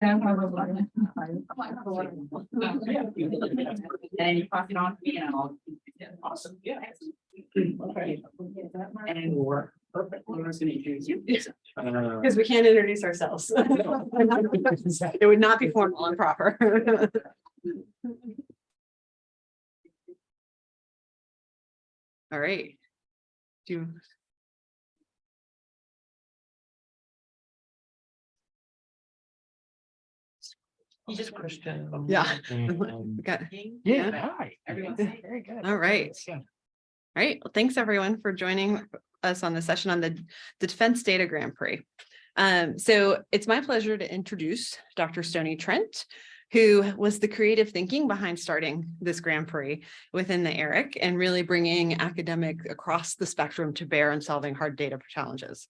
And you pass it on to me and I'll. Awesome, yeah. Okay. And we're perfect. We're going to introduce you. Because we can't introduce ourselves. It would not be formal and proper. All right. Do He's just Christian. yeah. Got Yeah, hi. Everyone's Very good. all right. Yeah. All right. Well, thanks everyone for joining us on the session on the Defense Data Grand Prix. So it's my pleasure to introduce Dr. Stoney Trent, who was the creative thinking behind starting this Grand Prix within the AIRC and really bringing academics across the spectrum to bear in solving hard data challenges.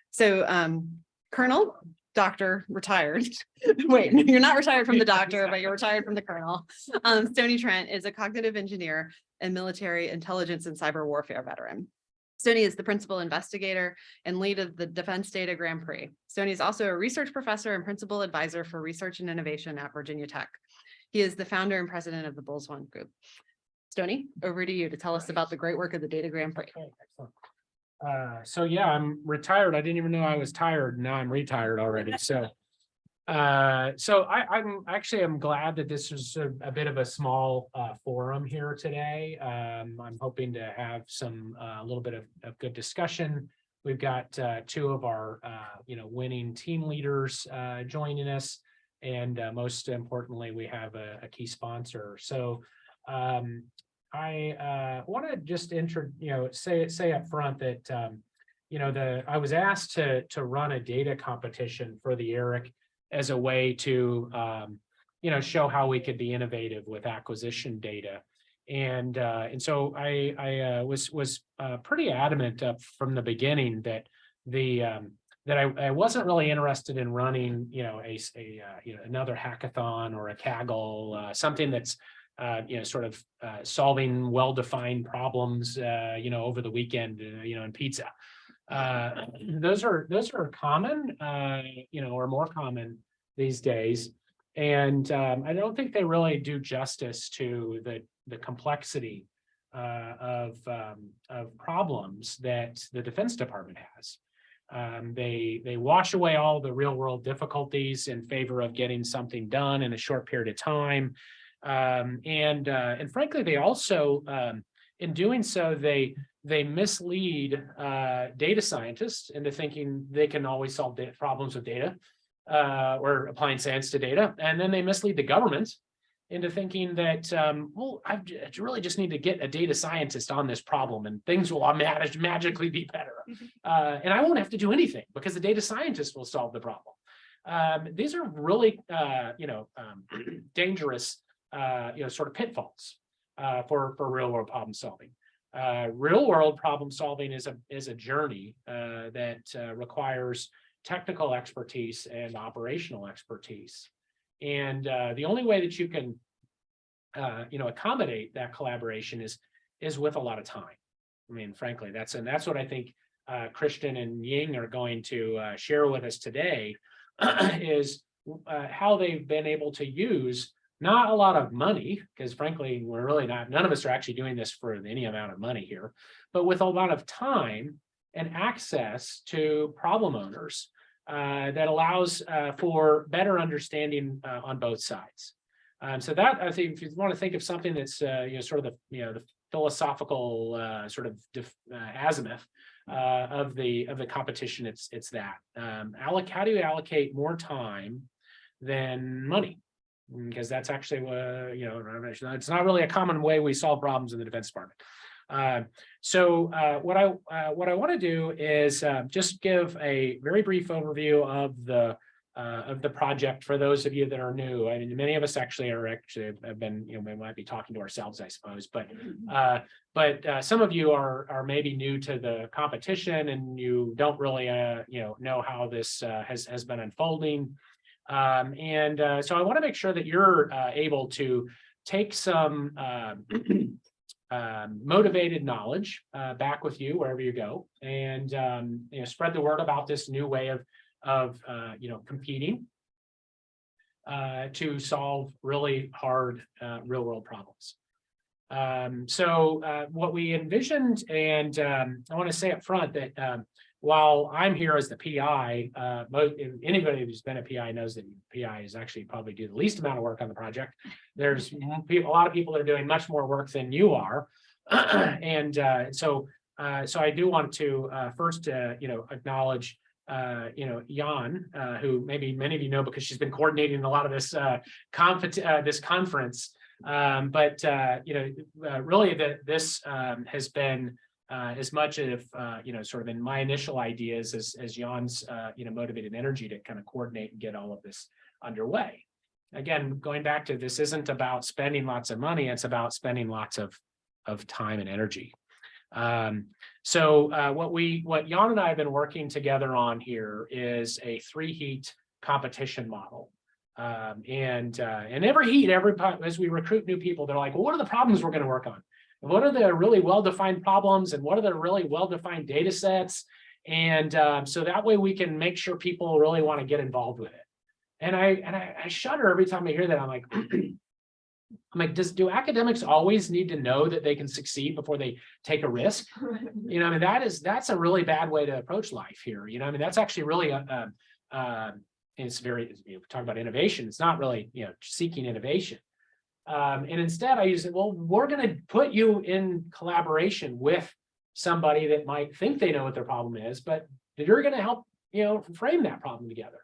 So Colonel, Doctor, retired. Wait, you're not retired from the doctor, but you're retired from the colonel. Stoney Trent is a cognitive engineer and military intelligence and cyber warfare veteran. Stoney is the principal investigator and lead of the Defense Data Grand Prix. Stoney is also a research professor and principal advisor for research and innovation at Virginia Tech. He is the founder and president of the Bulls One Group. Stoney, over to you to tell us about the great work of the Data Grand Prix. Okay, excellent. So yeah, I'm retired. I didn't even know I was tired. Now I'm retired already. So I'm glad that this is a bit of a small forum here today. I'm hoping to have a little bit of good discussion. We've got two of our winning team leaders joining us, and most importantly, we have a key sponsor. So I want to just say up front that I was asked to run a data competition for the AIRC as a way to show how we could be innovative with acquisition data, and so I was pretty adamant up from the beginning that I wasn't really interested in running another hackathon or a Kaggle, something that's solving well-defined problems, over the weekend, and pizza. Those are common, or more common these days. And I don't think they really do justice to the complexity of problems that the Defense Department has. They wash away all the real world difficulties in favor of getting something done in a short period of time. And frankly, they also, in doing so, they mislead data scientists into thinking they can always solve problems with data or applying science to data. And then they mislead the government into thinking that, I really just need to get a data scientist on this problem and things will magically be better. And I won't have to do anything because the data scientist will solve the problem. These are really, dangerous sort of pitfalls for real world problem solving. Real world problem solving is a journey that requires technical expertise and operational expertise. And the only way that you can accommodate that collaboration is with a lot of time. I mean, frankly, that's what I think Christian and Ying are going to share with us today is how they've been able to use not a lot of money, because frankly, we're really none of us are actually doing this for any amount of money here, but with a lot of time and access to problem owners that allows for better understanding on both sides. So that, I think, if you want to think of something that's sort of the philosophical sort of azimuth of the competition, it's that. How do you allocate more time than money? Because that's actually it's not really a common way we solve problems in the Defense Department. So what I want to do is just give a very brief overview of the project for those of you that are new. I mean, many of us actually have been, we might be talking to ourselves, I suppose, but some of you are maybe new to the competition and you don't really know how this has been unfolding. So I want to make sure that you're able to take some motivated knowledge back with you wherever you go, and spread the word about this new way of competing. to solve really hard real world problems. So what we envisioned, and I want to say up front that while I'm here as the PI, anybody who's been a PI knows that PIs actually probably do the least amount of work on the project. There's a lot of people that are doing much more work than you are. And so I do want to first, acknowledge Jan, who maybe many of you know because she's been coordinating a lot of this this conference. Really this has been as much of sort of in my initial ideas as Jan's motivated energy to kind of coordinate and get all of this underway. Again, going back to this isn't about spending lots of money, it's about spending lots of time and energy. What Jan and I have been working together on here is a 3-heat competition model. And every heat, as we recruit new people, they're like, well, what are the problems we're going to work on? And what are the really well-defined problems? And what are the really well-defined data sets? And so that way we can make sure people really want to get involved with it. And I shudder every time I hear that. I'm like, do academics always need to know that they can succeed before they take a risk? That's a really bad way to approach life here. That's actually really it's very, talk about innovation. It's not really, seeking innovation. And instead I use it, well, we're going to put you in collaboration with somebody that might think they know what their problem is, but you're going to help, frame that problem together.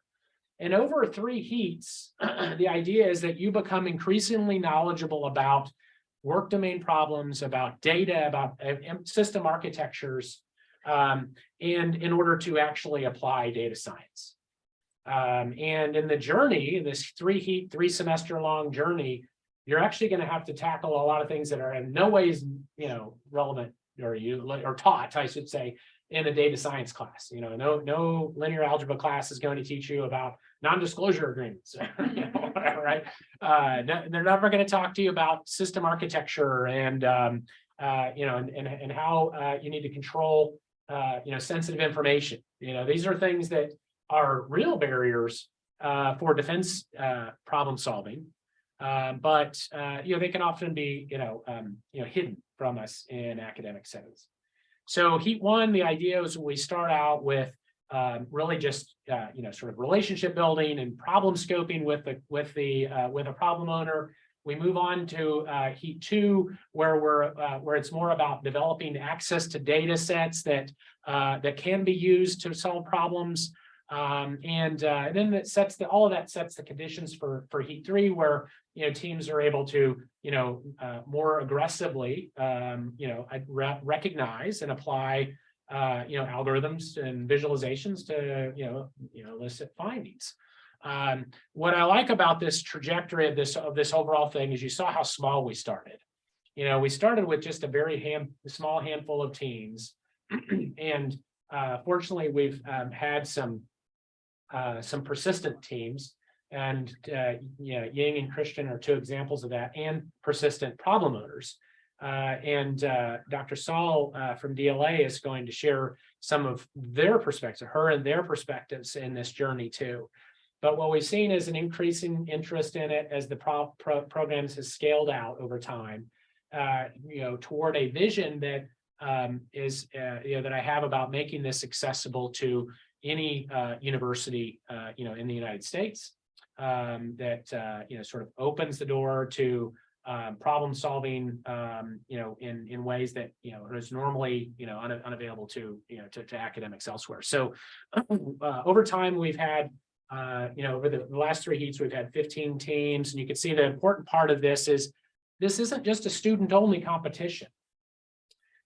And over 3 heats, the idea is that you become increasingly knowledgeable about work domain problems, about data, about system architectures, and in order to actually apply data science. And in the journey, this 3-heat, 3-semester long journey, you're actually going to have to tackle a lot of things that are in no ways, relevant or taught, I should say, in a data science class. No linear algebra class is going to teach you about non-disclosure agreements, right? They're never going to talk to you about system architecture and how you need to control sensitive information. These are things that are real barriers for defense problem solving, but they can often be hidden from us in academic settings. So heat 1, the idea is we start out with really just sort of relationship building and problem scoping with a problem owner. We move on to heat 2, where it's more about developing access to data sets that can be used to solve problems. And then it sets all of that sets the conditions for heat 3, where teams are able to more aggressively recognize and apply algorithms and visualizations to elicit findings. What I like about this trajectory of this overall thing is you saw how small we started. We started with just a very small handful of teams, and fortunately we've had some persistent teams, and Ying and Christian are 2 examples of that, and persistent problem owners. And Dr. Saul from DLA is going to share some of their perspective, their perspectives in this journey too. But what we've seen is an increasing interest in it as the programs has scaled out over time, toward a vision that is that I have about making this accessible to any university in the United States, that sort of opens the door to problem solving in ways that is normally unavailable to academics elsewhere. So over time we've had over the last 3 heats we've had 15 teams, and you can see the important part of this isn't just a student-only competition.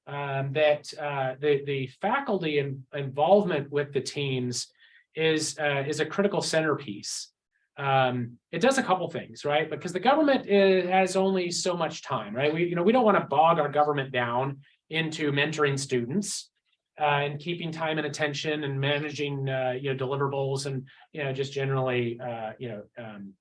The faculty involvement with the teams is a critical centerpiece. It does a couple things, right? Because the government has only so much time, right? We don't want to bog our government down into mentoring students and keeping time and attention and managing deliverables and just generally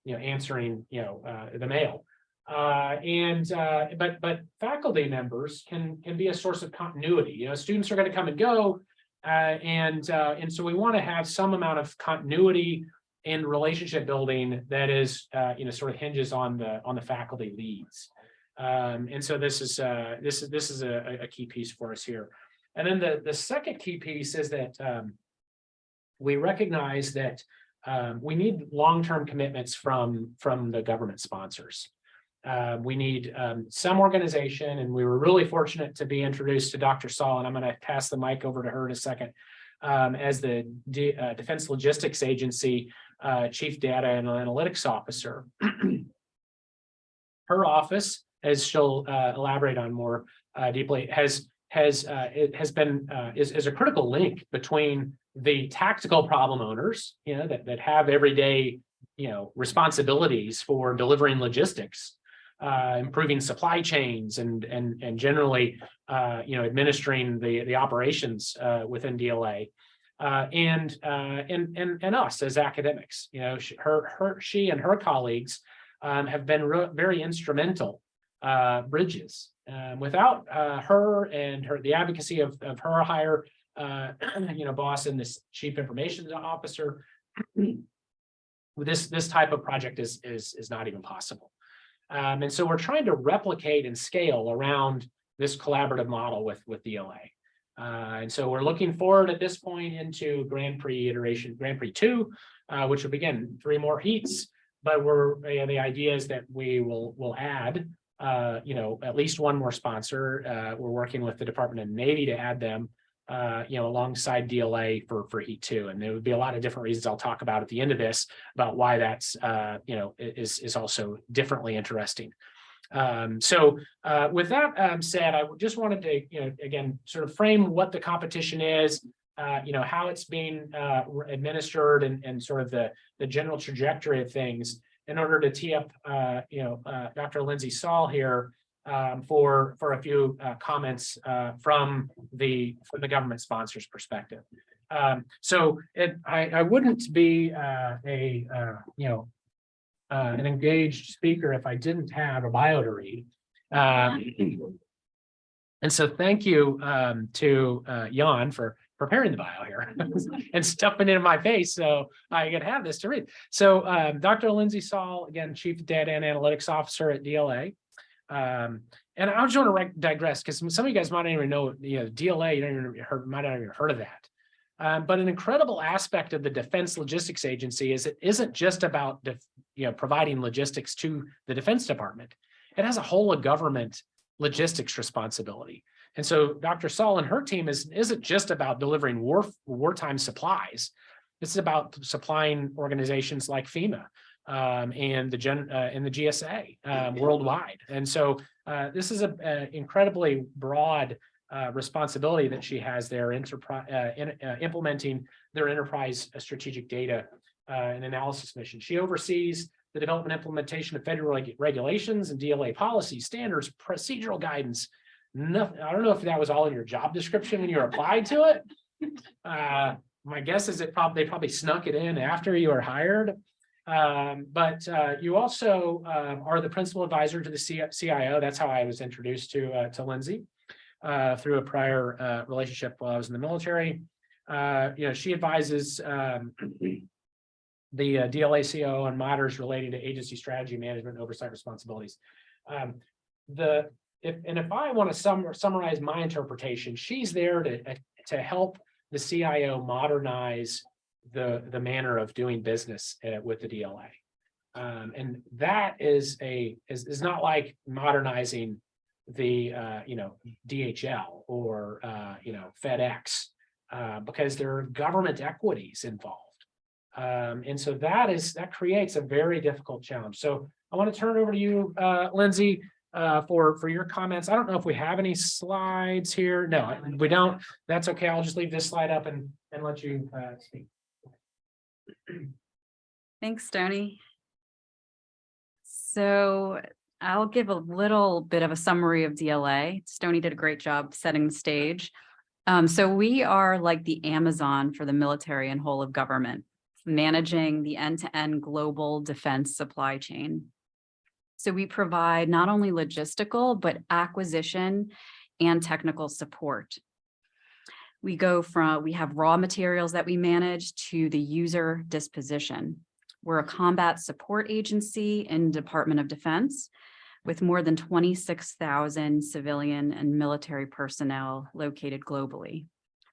answering the mail. But faculty members can be a source of continuity. Students are going to come and go, and so we want to have some amount of continuity and relationship building that is, sort of hinges on the faculty leads. And so this is a key piece for us here. And then the second key piece is that we recognize that we need long-term commitments from the government sponsors. We need some organization, and we were really fortunate to be introduced to Dr. Saul, and I'm going to pass the mic over to her in a second, as the Defense Logistics Agency Chief Data and Analytics Officer. Her office, as she'll elaborate on more deeply, is a critical link between the tactical problem owners, that have everyday, responsibilities for delivering logistics, improving supply chains, and generally, administering the operations within DLA, and us as academics. She and her colleagues have been very instrumental bridges. Without her and the advocacy of her higher boss and this chief information officer, this type of project is not even possible. And so we're trying to replicate and scale around this collaborative model with DLA. And so we're looking forward at this point into Grand Prix 2, which will begin 3 more heats. But the idea is that we will add at least 1 more sponsor. We're working with the Department of the Navy to add them alongside DLA for heat 2. And there would be a lot of different reasons I'll talk about at the end of this about why that's is also differently interesting. So with that said, I just wanted to again sort of frame what the competition is, how it's being administered, and sort of the general trajectory of things, in order to tee up Dr. Lindsay Saul here for a few comments from the government sponsors perspective. So I wouldn't be an engaged speaker if I didn't have a bio to read. And so thank you to Jan for preparing the bio here and stuffing it in my face so I could have this to read. So Dr. Lindsay Saul, again, Chief Data and Analytics Officer at DLA. And I just want to digress, because some of you guys might not even know, DLA, might not even heard of that. But an incredible aspect of the Defense Logistics Agency is it isn't just about providing logistics to the Defense Department. It has a whole of government logistics responsibility. And so Dr. Saul and her team isn't just about delivering wartime supplies. It's about supplying organizations like FEMA and the GSA worldwide. And so this is an incredibly broad responsibility that she has there, implementing their enterprise strategic data and analysis mission. She oversees the development and implementation of federal regulations and DLA policies, standards, procedural guidance. Nothing, I don't know if that was all in your job description when you applied to it. My guess is they probably snuck it in after you were hired. But you also are the principal advisor to the CIO. That's how I was introduced to Lindsay through a prior relationship while I was in the military. She advises the DLA CIO on matters relating to agency strategy, management, and oversight responsibilities. If I want to summarize my interpretation, she's there to help the CIO modernize the manner of doing business with the DLA, and that is not like modernizing the DHL or FedEx, because there are government equities involved, and so that creates a very difficult challenge. So I want to turn it over to you, Lindsay, for your comments. I don't know if we have any slides here. No, we don't. That's okay. I'll just leave this slide up and let you speak. Thanks, Stoney. So I'll give a little bit of a summary of DLA. Stoney did a great job setting the stage. So we are like the Amazon for the military and whole of government, managing the end-to-end global defense supply chain. So we provide not only logistical, but acquisition and technical support. We have raw materials that we manage to the user disposition. We're a combat support agency in Department of Defense with more than 26,000 civilian and military personnel located globally.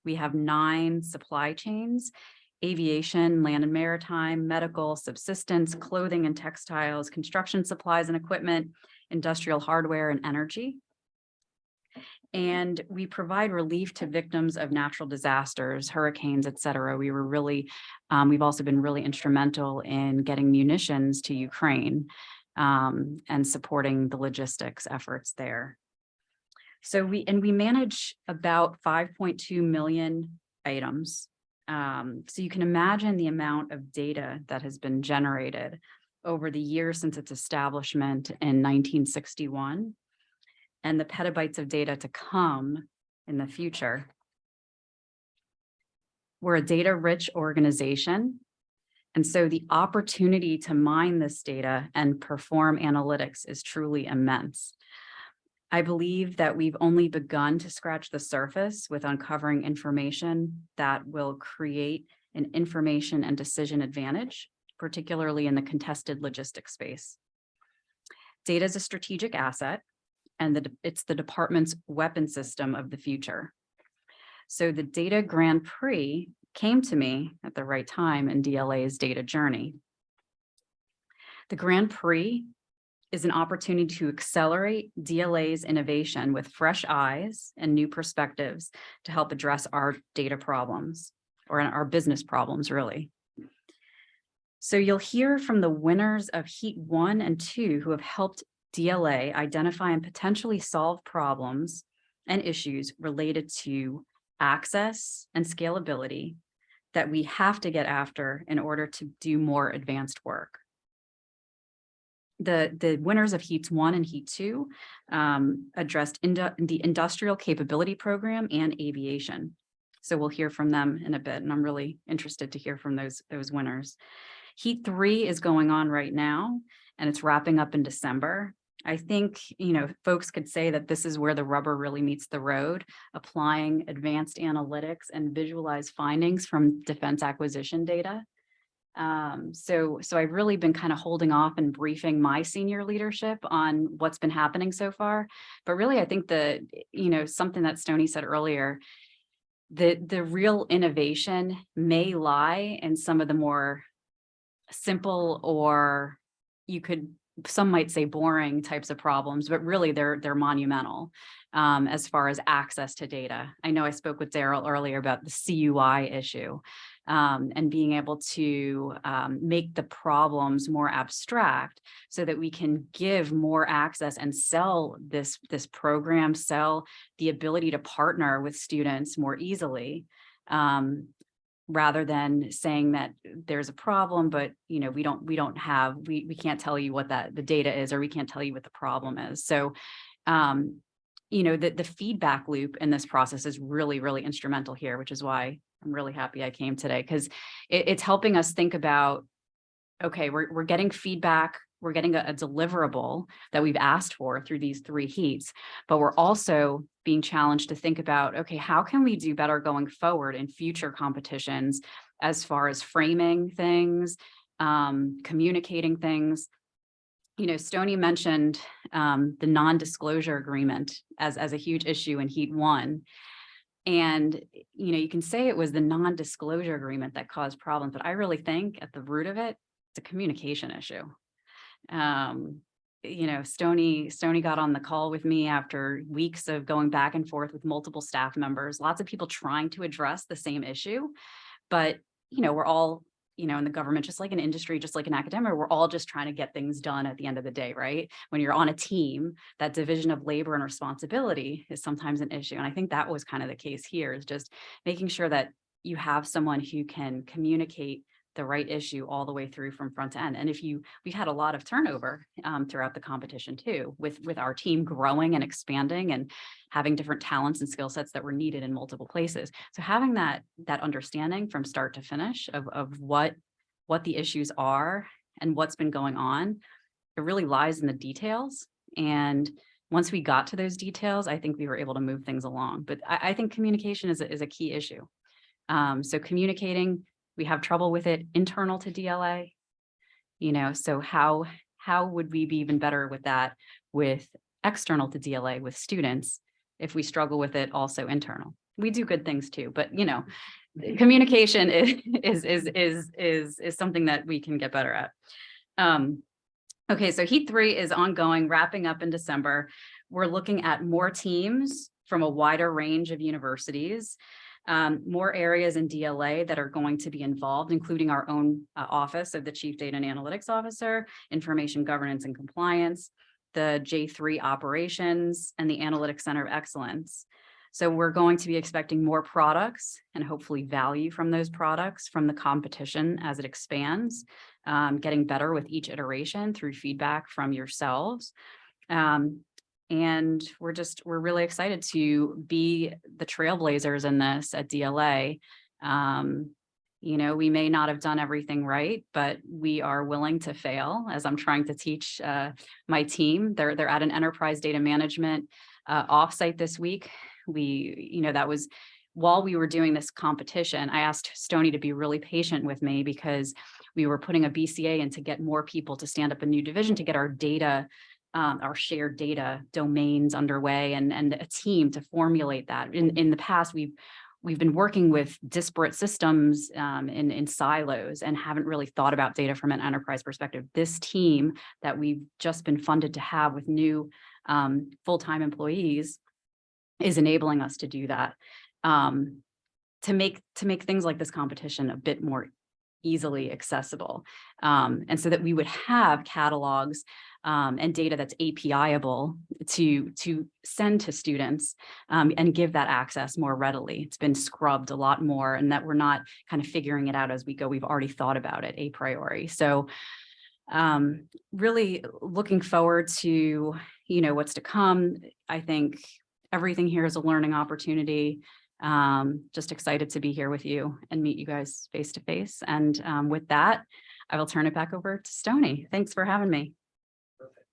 We have 9 supply chains: aviation, land and maritime, medical, subsistence, clothing and textiles, construction supplies and equipment, industrial hardware, and energy. And we provide relief to victims of natural disasters, hurricanes, et cetera. We've also been really instrumental in getting munitions to Ukraine and supporting the logistics efforts there. So we manage about 5.2 million items. So you can imagine the amount of data that has been generated over the years since its establishment in 1961, and the petabytes of data to come in the future. We're a data-rich organization, and so the opportunity to mine this data and perform analytics is truly immense. I believe that we've only begun to scratch the surface with uncovering information that will create an information and decision advantage, particularly in the contested logistics space. Data is a strategic asset, and it's the department's weapon system of the future. So the Data Grand Prix came to me at the right time in DLA's data journey. The Grand Prix is an opportunity to accelerate DLA's innovation with fresh eyes and new perspectives to help address our data problems, or our business problems, really. So you'll hear from the winners of Heat 1 and 2 who have helped DLA identify and potentially solve problems and issues related to access and scalability that we have to get after in order to do more advanced work. The winners of Heats 1 and Heat 2 addressed the Industrial Capability Program and aviation. So we'll hear from them in a bit, and I'm really interested to hear from those winners. Heat 3 is going on right now, and it's wrapping up in December. I think, folks could say that this is where the rubber really meets the road, applying advanced analytics and visualized findings from defense acquisition data. So I've really been kind of holding off and briefing my senior leadership on what's been happening so far. But really, I think something that Stoney said earlier, the real innovation may lie in some of the more simple, or some might say boring types of problems, but really they're monumental as far as access to data. I know I spoke with Daryl earlier about the CUI issue and being able to make the problems more abstract so that we can give more access and sell this program, sell the ability to partner with students more easily. Rather than saying that there's a problem, but we can't tell you what the data is, or we can't tell you what the problem is. So, the feedback loop in this process is really, really instrumental here, which is why I'm really happy I came today, because it's helping us think about, okay, we're getting feedback, we're getting a deliverable that we've asked for through these 3 heats, but we're also being challenged to think about, okay, how can we do better going forward in future competitions as far as framing things, communicating things. Stoney mentioned the non-disclosure agreement as a huge issue in Heat 1. And, you can say it was the non-disclosure agreement that caused problems, but I really think at the root of it, it's a communication issue. Stoney got on the call with me after weeks of going back and forth with multiple staff members, lots of people trying to address the same issue. But, we're all, in the government, just like in industry, just like in academia, we're all just trying to get things done at the end of the day, right? When you're on a team, that division of labor and responsibility is sometimes an issue. And I think that was kind of the case here, is just making sure that you have someone who can communicate the right issue all the way through from front to end. And we've had a lot of turnover throughout the competition too, with our team growing and expanding and having different talents and skill sets that were needed in multiple places. So having that understanding from start to finish of what the issues are and what's been going on, it really lies in the details. And once we got to those details, I think we were able to move things along. But I think communication is a key issue. So communicating, we have trouble with it internal to DLA. So how would we be even better with that with external to DLA with students if we struggle with it also internal? We do good things too, but communication is something that we can get better at. Okay, so Heat 3 is ongoing, wrapping up in December. We're looking at more teams from a wider range of universities, more areas in DLA that are going to be involved, including our own office of the Chief Data and Analytics Officer, Information Governance and Compliance, the J3 Operations, and the Analytics Center of Excellence. So we're going to be expecting more products and hopefully value from those products from the competition as it expands, getting better with each iteration through feedback from yourselves. And we're really excited to be the trailblazers in this at DLA. We may not have done everything right, but we are willing to fail, as I'm trying to teach my team. They're at an enterprise data management offsite this week. That was while we were doing this competition. I asked Stoney to be really patient with me because we were putting a BCA in to get more people to stand up a new division to get our data, our shared data domains underway and a team to formulate that. In the past, we've been working with disparate systems in silos and haven't really thought about data from an enterprise perspective. This team that we've just been funded to have with new full-time employees is enabling us to do that, to make things like this competition a bit more easily accessible, and so that we would have catalogs and data that's API-able to send to students and give that access more readily. It's been scrubbed a lot more, and that we're not kind of figuring it out as we go. We've already thought about it a priori. So really looking forward to what's to come. I think everything here is a learning opportunity. Just excited to be here with you and meet you guys face to face. And with that, I will turn it back over to Stoney. Thanks for having me. Perfect.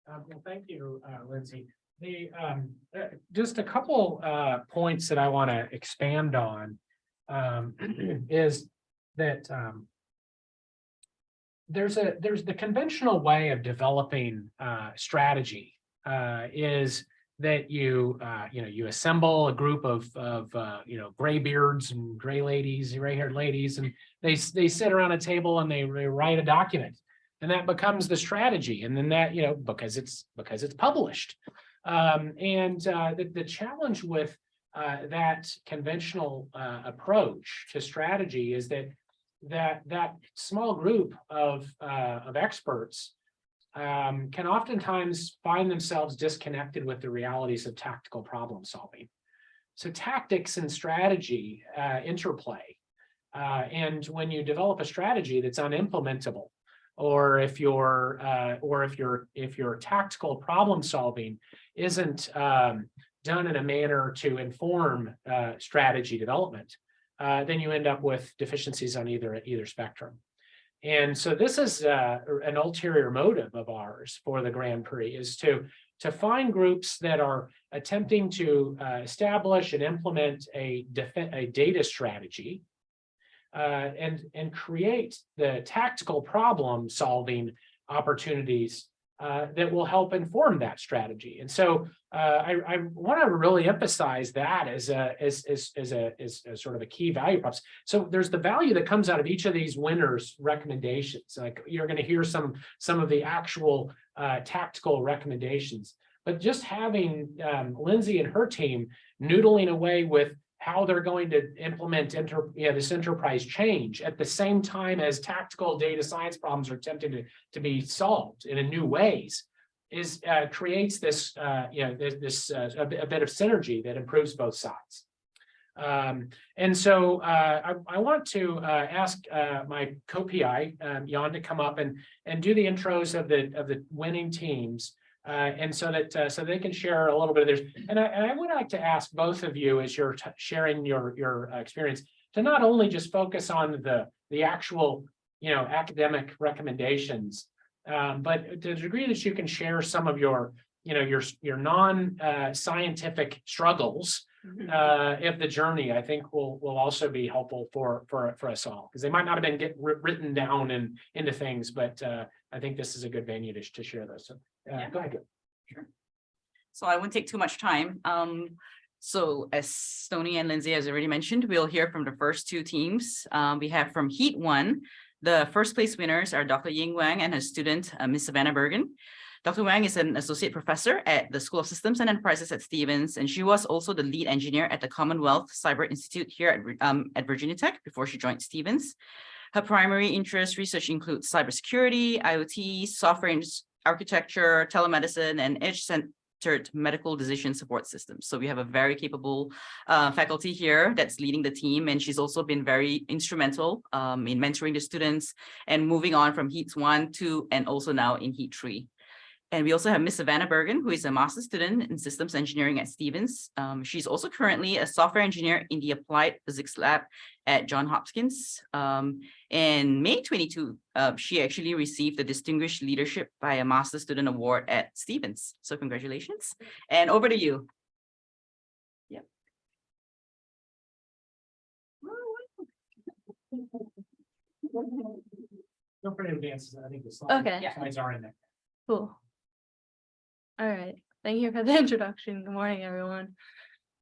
Well, thank you, Lindsay. Just a couple points that I want to expand on is that there's the conventional way of developing strategy is that you assemble a group of graybeards and gray-haired ladies, and they sit around a table and they write a document, and that becomes the strategy. And then that, because it's published. The challenge with that conventional approach to strategy is that small group of experts can oftentimes find themselves disconnected with the realities of tactical problem solving. So tactics and strategy interplay. And when you develop a strategy that's unimplementable, or if your tactical problem solving isn't done in a manner to inform strategy development, then you end up with deficiencies on either spectrum. And so this is an ulterior motive of ours for the Grand Prix, is to find groups that are attempting to establish and implement a data strategy and create the tactical problem solving opportunities that will help inform that strategy. And so I want to really emphasize that as a sort of a key value props. So there's the value that comes out of each of these winners' recommendations. Like you're going to hear some of the actual tactical recommendations, but just having Lindsay and her team noodling away with how they're going to implement this enterprise change at the same time as tactical data science problems are attempted to be solved in new ways creates this a bit of synergy that improves both sides. And so I want to ask my co-PI Jan to come up and do the intros of the winning teams. And so that so they can share a little bit of theirs. And I would like to ask both of you, as you're sharing your experience, to not only just focus on the actual academic recommendations, but to the degree that you can share some of your non-scientific struggles if the journey, I think will also be helpful for us all, because they might not have been written down into things, but I think this is a good venue to share those. So go ahead. So I won't take too much time. So as Stoney and Lindsay has already mentioned, we'll hear from the first two teams. We have from Heat 1, the first place winners are Dr. Ying Wang and her student, Miss Savannah Bergen. Dr. Wang is an associate professor at the School of Systems and Enterprises at Stevens, and she was also the lead engineer at the Commonwealth Cyber Institute here at Virginia Tech before she joined Stevens. Her primary interest research includes cybersecurity, IoT, software architecture, telemedicine, and edge-centered medical decision support systems. So we have a very capable faculty here that's leading the team, and she's also been very instrumental in mentoring the students and moving on from Heats 1, 2, and also now in Heat 3. And we also have Miss Savannah Bergen, who is a master's student in systems engineering at Stevens. She's also currently a software engineer in the Applied Physics Lab at Johns Hopkins. In May 22, she actually received the Distinguished Leadership by a Master's Student Award at Stevens. So congratulations. And over to you. Yep. Don't forget to advance. I think the slides, Okay. slides are in there. Cool. All right. Thank you for the introduction. Good morning, everyone.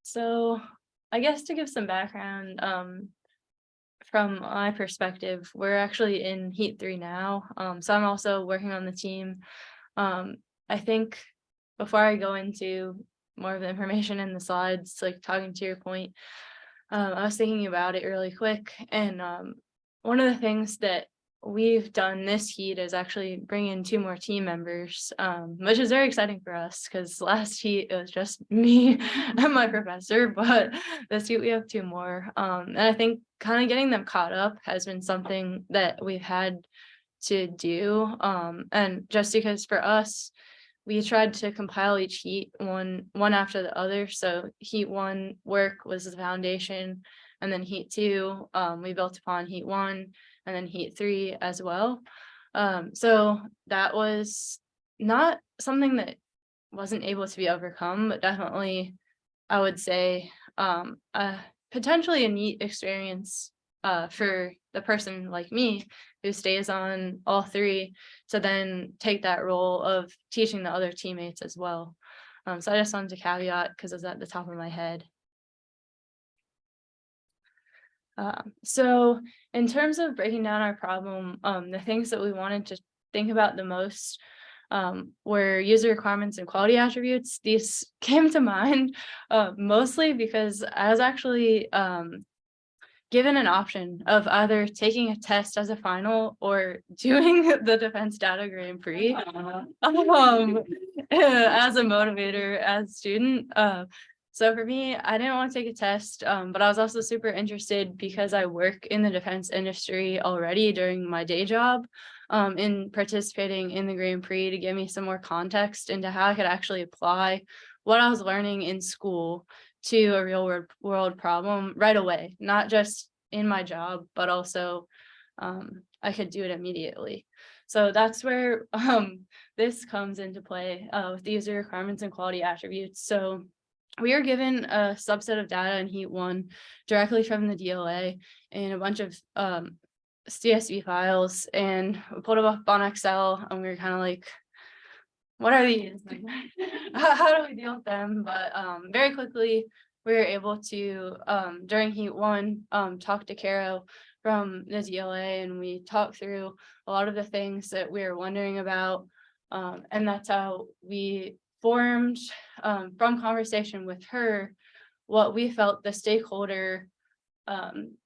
So I guess to give some background, from my perspective, we're actually in Heat 3 now. So I'm also working on the team. I think before I go into more of the information in the slides, like talking to your point, I was thinking about it really quick. And one of the things that we've done this heat is actually bring in 2 more team members, which is very exciting for us because last heat it was just me and my professor, but this heat we have 2 more. And I think kind of getting them caught up has been something that we've had to do. And just because for us, we tried to compile each heat one after the other. So Heat 1 work was the foundation, and then Heat 2, we built upon Heat 1. And then Heat 3 as well. So that was not something that wasn't able to be overcome, but definitely I would say potentially a neat experience for the person like me who stays on all 3 to then take that role of teaching the other teammates as well. So I just wanted to caveat because it was at the top of my head. So in terms of breaking down our problem, the things that we wanted to think about the most were user requirements and quality attributes. These came to mind mostly because I was actually given an option of either taking a test as a final or doing the Defense Data Grand Prix as a motivator as a student. So for me, I didn't want to take a test, but I was also super interested because I work in the defense industry already during my day job, in participating in the Grand Prix to give me some more context into how I could actually apply what I was learning in school to a real world problem right away, not just in my job, but also I could do it immediately. So that's where this comes into play with the user requirements and quality attributes. So we are given a subset of data in Heat 1 directly from the DLA in a bunch of CSV files, and we pulled them up on Excel, and we were kind of like, what are these? How do we deal with them? But very quickly, we were able to, during Heat 1, talk to Caro from the DLA, and we talked through a lot of the things that we were wondering about, and that's how we formed, from conversation with her, what we felt the stakeholder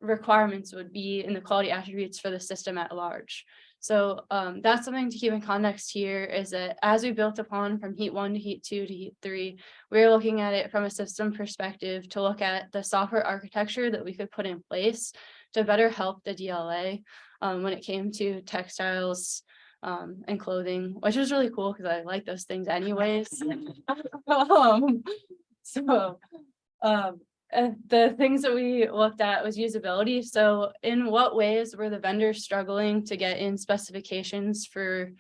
requirements would be in the quality attributes for the system at large. So that's something to keep in context here, is that as we built upon from Heat 1 to Heat 2 to Heat 3, we're looking at it from a system perspective to look at the software architecture that we could put in place to better help the DLA when it came to textiles, and clothing, which was really cool because I like those things anyways. The things that we looked at was usability. So in what ways were the vendors struggling to get in specifications for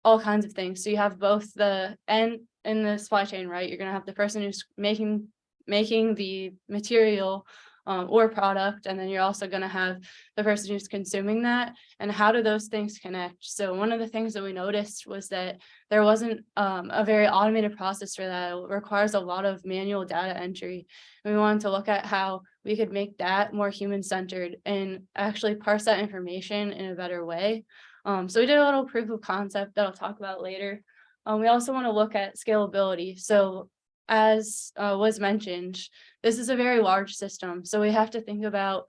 all kinds of things? So you have both the end in the supply chain, right? You're going to have the person who's making making the material or product, and then you're also going to have the person who's consuming that, and how do those things connect? So one of the things that we noticed was that there wasn't a very automated process for that. It requires a lot of manual data entry. And we wanted to look at how we could make that more human-centered and actually parse that information in a better way. So we did a little proof of concept that I'll talk about later. We also want to look at scalability. So as was mentioned, this is a very large system. So we have to think about,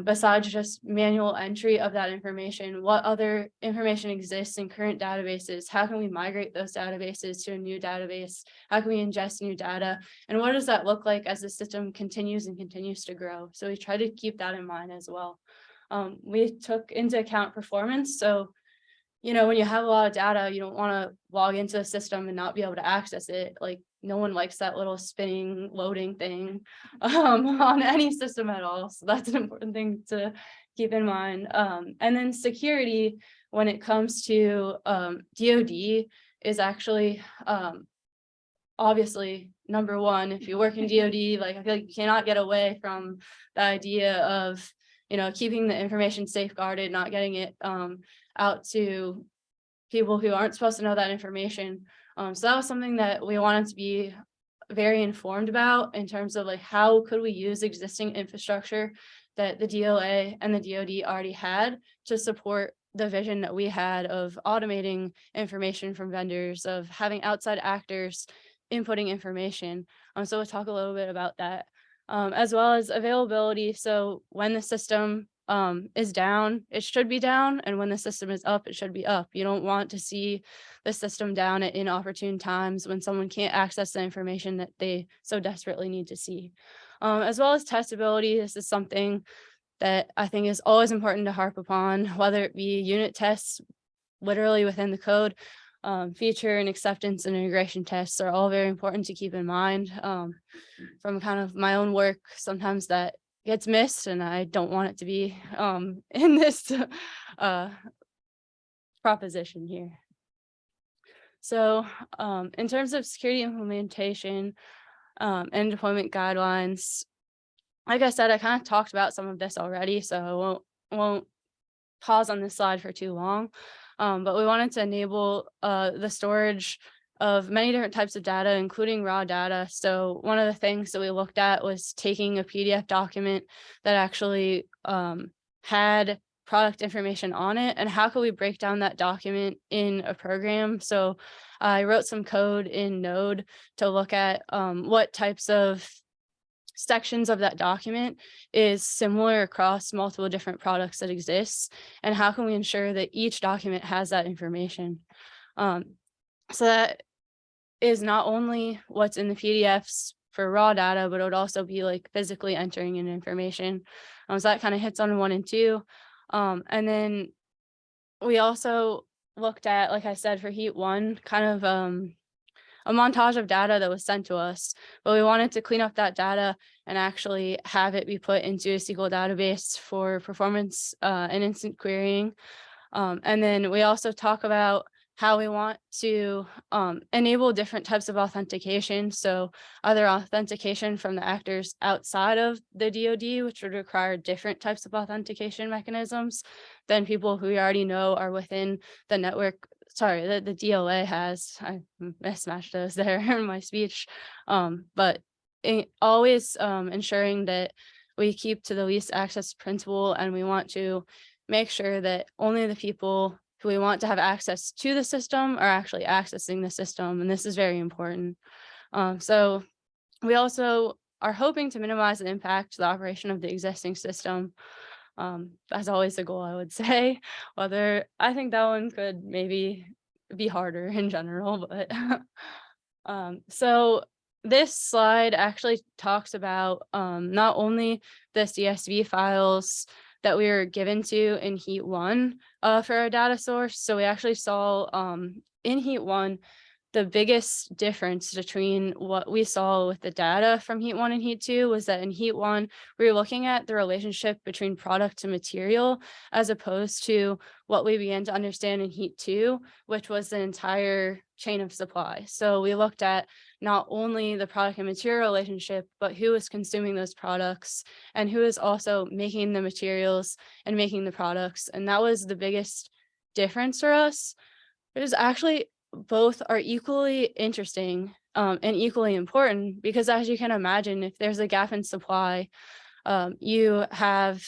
besides just manual entry of that information, what other information exists in current databases? How can we migrate those databases to a new database? How can we ingest new data? And what does that look like as the system continues to grow? So we try to keep that in mind as well. We took into account performance. So, you know, when you have a lot of data, you don't want to log into the system and not be able to access it. Like, no one likes that little spinning loading thing on any system at all. So that's an important thing to keep in mind. And then security, when it comes to DoD, is actually obviously number one. If you work in DoD, like, I feel like you cannot get away from the idea of, you know, keeping the information safeguarded, not getting it out to people who aren't supposed to know that information. So that was something that we wanted to be very informed about in terms of like, how could we use existing infrastructure that the DLA and the DoD already had to support the vision that we had of automating information from vendors, of having outside actors inputting information. So we'll talk a little bit about that, as well as availability. So when the system is down, it should be down, and when the system is up, it should be up. You don't want to see the system down at inopportune times when someone can't access the information that they so desperately need to see. As well as testability, this is something that I think is always important to harp upon, whether it be unit tests literally within the code, feature and acceptance and integration tests are all very important to keep in mind. From kind of my own work, sometimes that gets missed, and I don't want it to be in this proposition here. So in terms of security implementation and deployment guidelines, like I said, I kind of talked about some of this already, so I won't pause on this slide for too long. But we wanted to enable the storage of many different types of data, including raw data. So one of the things that we looked at was taking a PDF document that actually had product information on it, and how could we break down that document in a program. So I wrote some code in Node to look at what types of sections of that document is similar across multiple different products that exist, and how can we ensure that each document has that information. So that is not only what's in the PDFs for raw data, but it would also be like physically entering in information. So that kind of hits on 1 and 2. And then we also looked at, like I said, for Heat 1, kind of a montage of data that was sent to us, but we wanted to clean up that data and actually have it be put into a SQL database for performance and instant querying. And then we also talk about how we want to enable different types of authentication. So other authentication from the actors outside of the DoD, which would require different types of authentication mechanisms than people who we already know are within the network. Sorry, the DLA has. I mismatched those there in my speech. But always ensuring that we keep to the least access principle, and we want to make sure that only the people who we want to have access to the system are actually accessing the system, and this is very important. So we also are hoping to minimize the impact to the operation of the existing system. That's always the goal, I would say. Whether I think that one could maybe be harder in general, but so this slide actually talks about not only the CSV files that we were given to in Heat 1 for our data source. So we actually saw in Heat 1 the biggest difference between what we saw with the data from heat 1 and heat 2 was that in heat 1, we were looking at the relationship between product to material, as opposed to what we began to understand in heat 2, which was the entire chain of supply. So we looked at not only the product and material relationship, but who is consuming those products and who is also making the materials and making the products. And that was the biggest difference for us. It was actually both are equally interesting and equally important, because as you can imagine, if there's a gap in supply, you have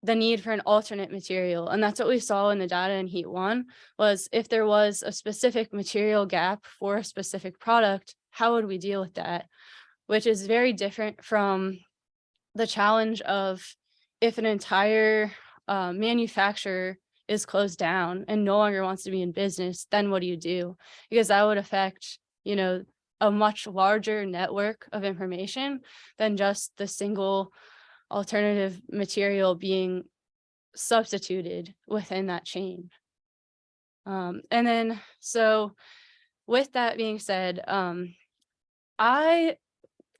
the need for an alternate material. And that's what we saw in the data in heat 1, was if there was a specific material gap for a specific product, how would we deal with that? Which is very different from the challenge of if an entire manufacturer is closed down and no longer wants to be in business, then what do you do? Because that would affect, you know, a much larger network of information than just the single alternative material being substituted within that chain. And then, so with that being said, I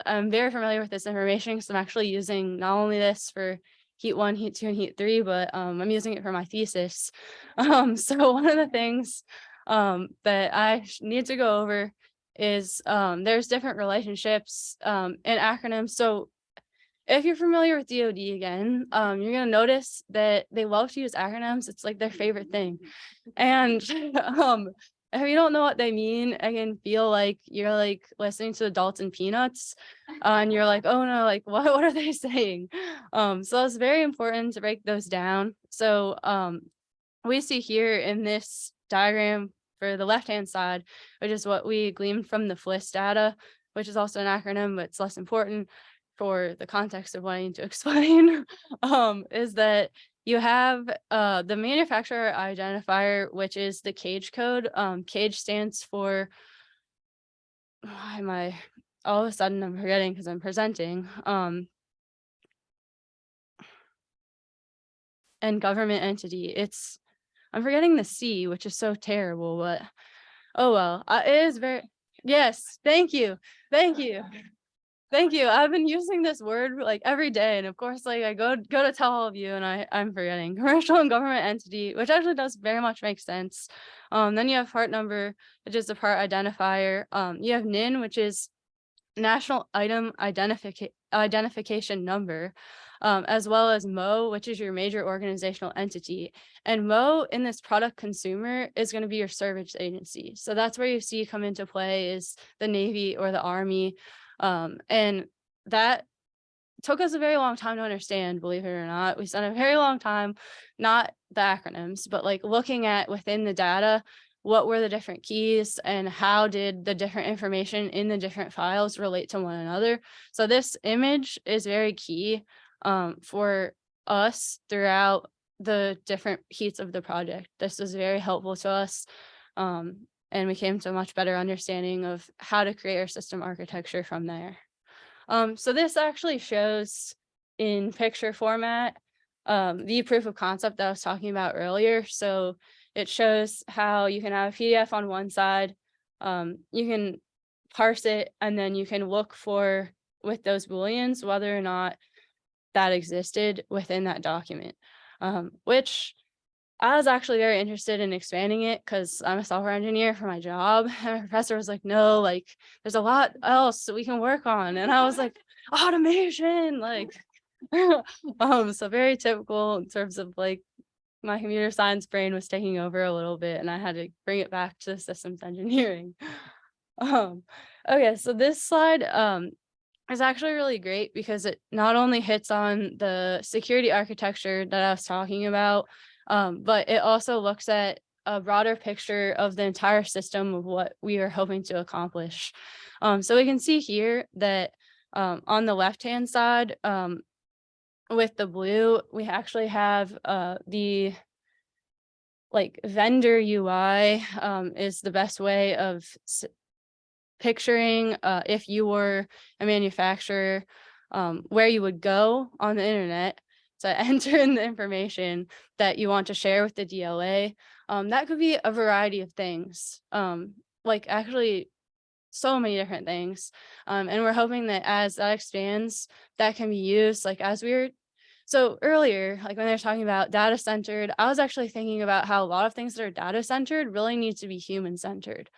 am very familiar with this information because I'm actually using not only this for heat 1, heat 2, and heat 3, but I'm using it for my thesis. So one of the things that I need to go over is there's different relationships and acronyms. So if you're familiar with DoD again, you're gonna notice that they love to use acronyms. It's like their favorite thing. And if you don't know what they mean, I can feel like you're like listening to adults and peanuts and you're like, oh no, like what are they saying? So it's very important to break those down. So we see here in this diagram for the left-hand side, which is what we gleaned from the FLIS data, which is also an acronym, but it's less important for the context of what I need to explain, is that you have the manufacturer identifier, which is the CAGE code. CAGE stands for, why am I, all of a sudden I'm forgetting because I'm presenting, and government entity. I'm forgetting the C, which is so terrible, but oh well, it is very, yes, thank you. Thank you. Thank you. I've been using this word like every day. And of course, like I go to tell all of you and I'm forgetting commercial and government entity, which actually does very much make sense. Then you have part number, which is the part identifier. You have NIN, which is National Item Identification Number, as well as MO, which is your major organizational entity. And MO in this product consumer is going to be your service agency. So that's where you see come into play is the Navy or the Army. And that took us a very long time to understand, believe it or not. We spent a very long time, not the acronyms, but like looking at within the data, what were the different keys and how did the different information in the different files relate to one another. So this image is very key for us throughout the different heats of the project. This was very helpful to us. And we came to a much better understanding of how to create our system architecture from there. So this actually shows in picture format the proof of concept that I was talking about earlier. So it shows how you can have a PDF on one side, you can parse it, and then you can look for, with those Booleans, whether or not that existed within that document, which I was actually very interested in expanding it because I'm a software engineer for my job. And my professor was like, no, like there's a lot else that we can work on. And I was like, automation, like, so very typical in terms of like my computer science brain was taking over a little bit and I had to bring it back to systems engineering. Okay, so this slide is actually really great because it not only hits on the security architecture that I was talking about, but it also looks at a broader picture of the entire system of what we are hoping to accomplish. So we can see here that on the left-hand side, with the blue, we actually have the like vendor UI is the best way of picturing if you were a manufacturer, where you would go on the internet to enter in the information that you want to share with the DLA. That could be a variety of things. like actually so many different things. And we're hoping that as that expands, that can be used like as we were. So earlier, like when they're talking about data centered, I was actually thinking about how a lot of things that are data centered really need to be human centered.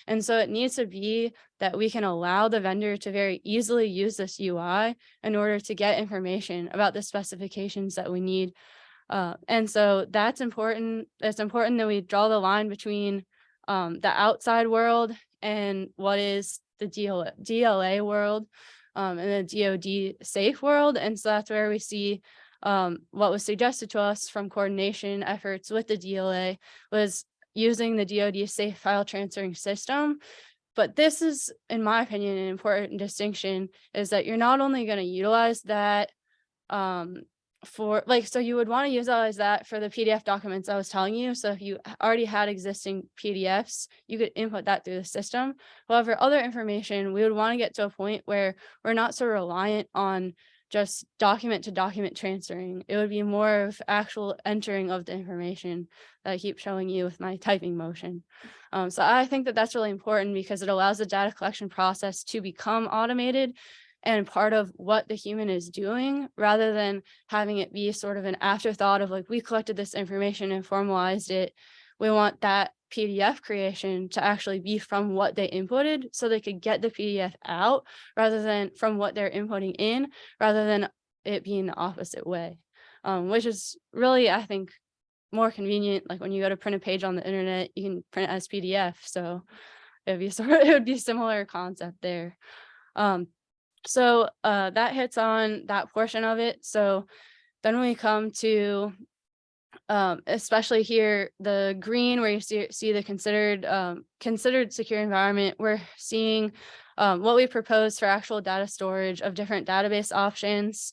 And so it needs to be that we can allow the vendor to very easily use this UI in order to get information about the specifications that we need. And so that's important. It's important that we draw the line between the outside world and what is the DLA world and the DoD safe world. And so that's where we see what was suggested to us from coordination efforts with the DLA was using the DoD safe file transferring system. But this is, in my opinion, an important distinction is that you're not only going to utilize that for like, so you would want to utilize that for the PDF documents I was telling you. So if you already had existing PDFs, you could input that through the system. However, other information, we would want to get to a point where we're not so reliant on just document to document transferring. It would be more of actual entering of the information that I keep showing you with my typing motion. So I think that that's really important because it allows the data collection process to become automated and part of what the human is doing rather than having it be sort of an afterthought of like, we collected this information and formalized it. We want that PDF creation to actually be from what they inputted so they could get the PDF out rather than from what they're inputting in, rather than it being the opposite way, which is really, I think, more convenient. Like when you go to print a page on the internet, you can print it as PDF. So it would be similar concept there. So that hits on that portion of it. So then we come to, especially here, the green where you see the considered secure environment, we're seeing what we propose for actual data storage of different database options.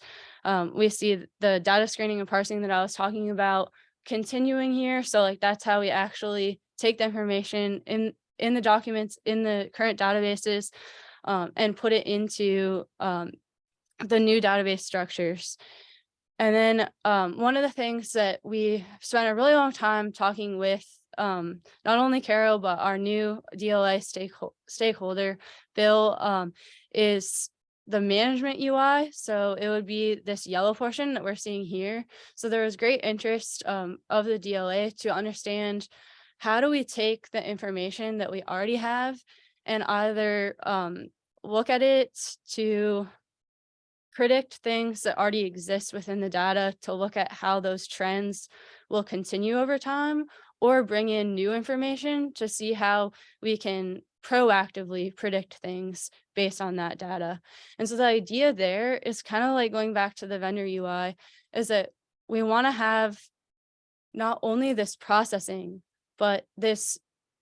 We see the data screening and parsing that I was talking about continuing here. So like that's how we actually take the information in the documents in the current databases and put it into the new database structures. And then one of the things that we spent a really long time talking with not only Carol, but our new DLA stakeholder, Bill, is the management UI. So it would be this yellow portion that we're seeing here. So there was great interest of the DLA to understand how do we take the information that we already have and either look at it to predict things that already exist within the data to look at how those trends will continue over time, or bring in new information to see how we can proactively predict things based on that data. And so the idea there is kind of like going back to the vendor UI, is that we want to have not only this processing, but this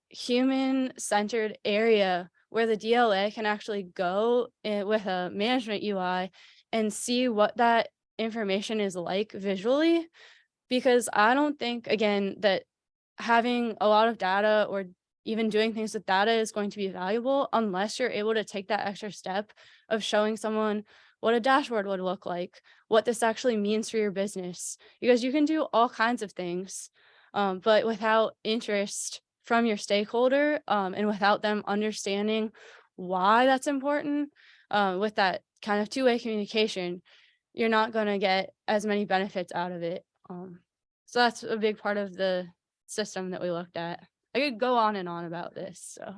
human-centered area where the DLA can actually go with a management UI and see what that information is like visually. Because I don't think, again, that having a lot of data or even doing things with data is going to be valuable unless you're able to take that extra step of showing someone what a dashboard would look like, what this actually means for your business. Because you can do all kinds of things, but without interest from your stakeholder and without them understanding why that's important, with that kind of two-way communication, you're not going to get as many benefits out of it. So that's a big part of the system that we looked at. I could go on and on about this. So,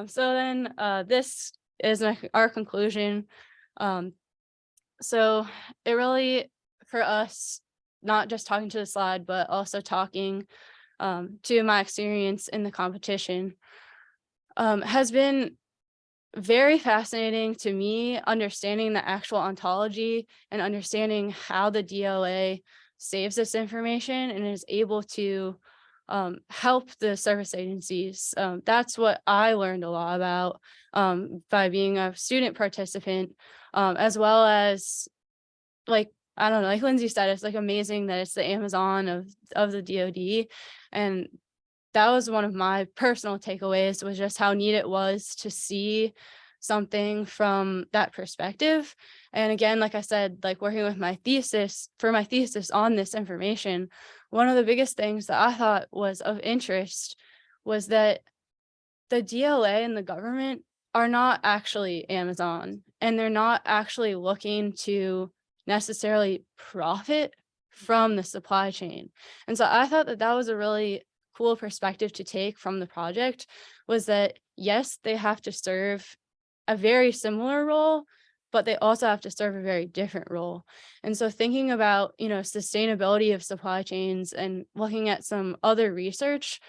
so then this is our conclusion. So it really, for us, not just talking to the slide, but also talking to my experience in the competition, has been very fascinating to me, understanding the actual ontology and understanding how the DLA saves this information and is able to help the service agencies. That's what I learned a lot about by being a student participant, as well as, like, I don't know, like Lindsay said, it's like amazing that it's the Amazon of the DoD. And that was one of my personal takeaways, was just how neat it was to see something from that perspective. And again, like I said, like working with my thesis on this information, one of the biggest things that I thought was of interest was that the DLA and the government are not actually Amazon, and they're not actually looking to necessarily profit from the supply chain. And so I thought that that was a really cool perspective to take from the project, was that yes, they have to serve a very similar role, but they also have to serve a very different role. And so thinking about, sustainability of supply chains and looking at some other research,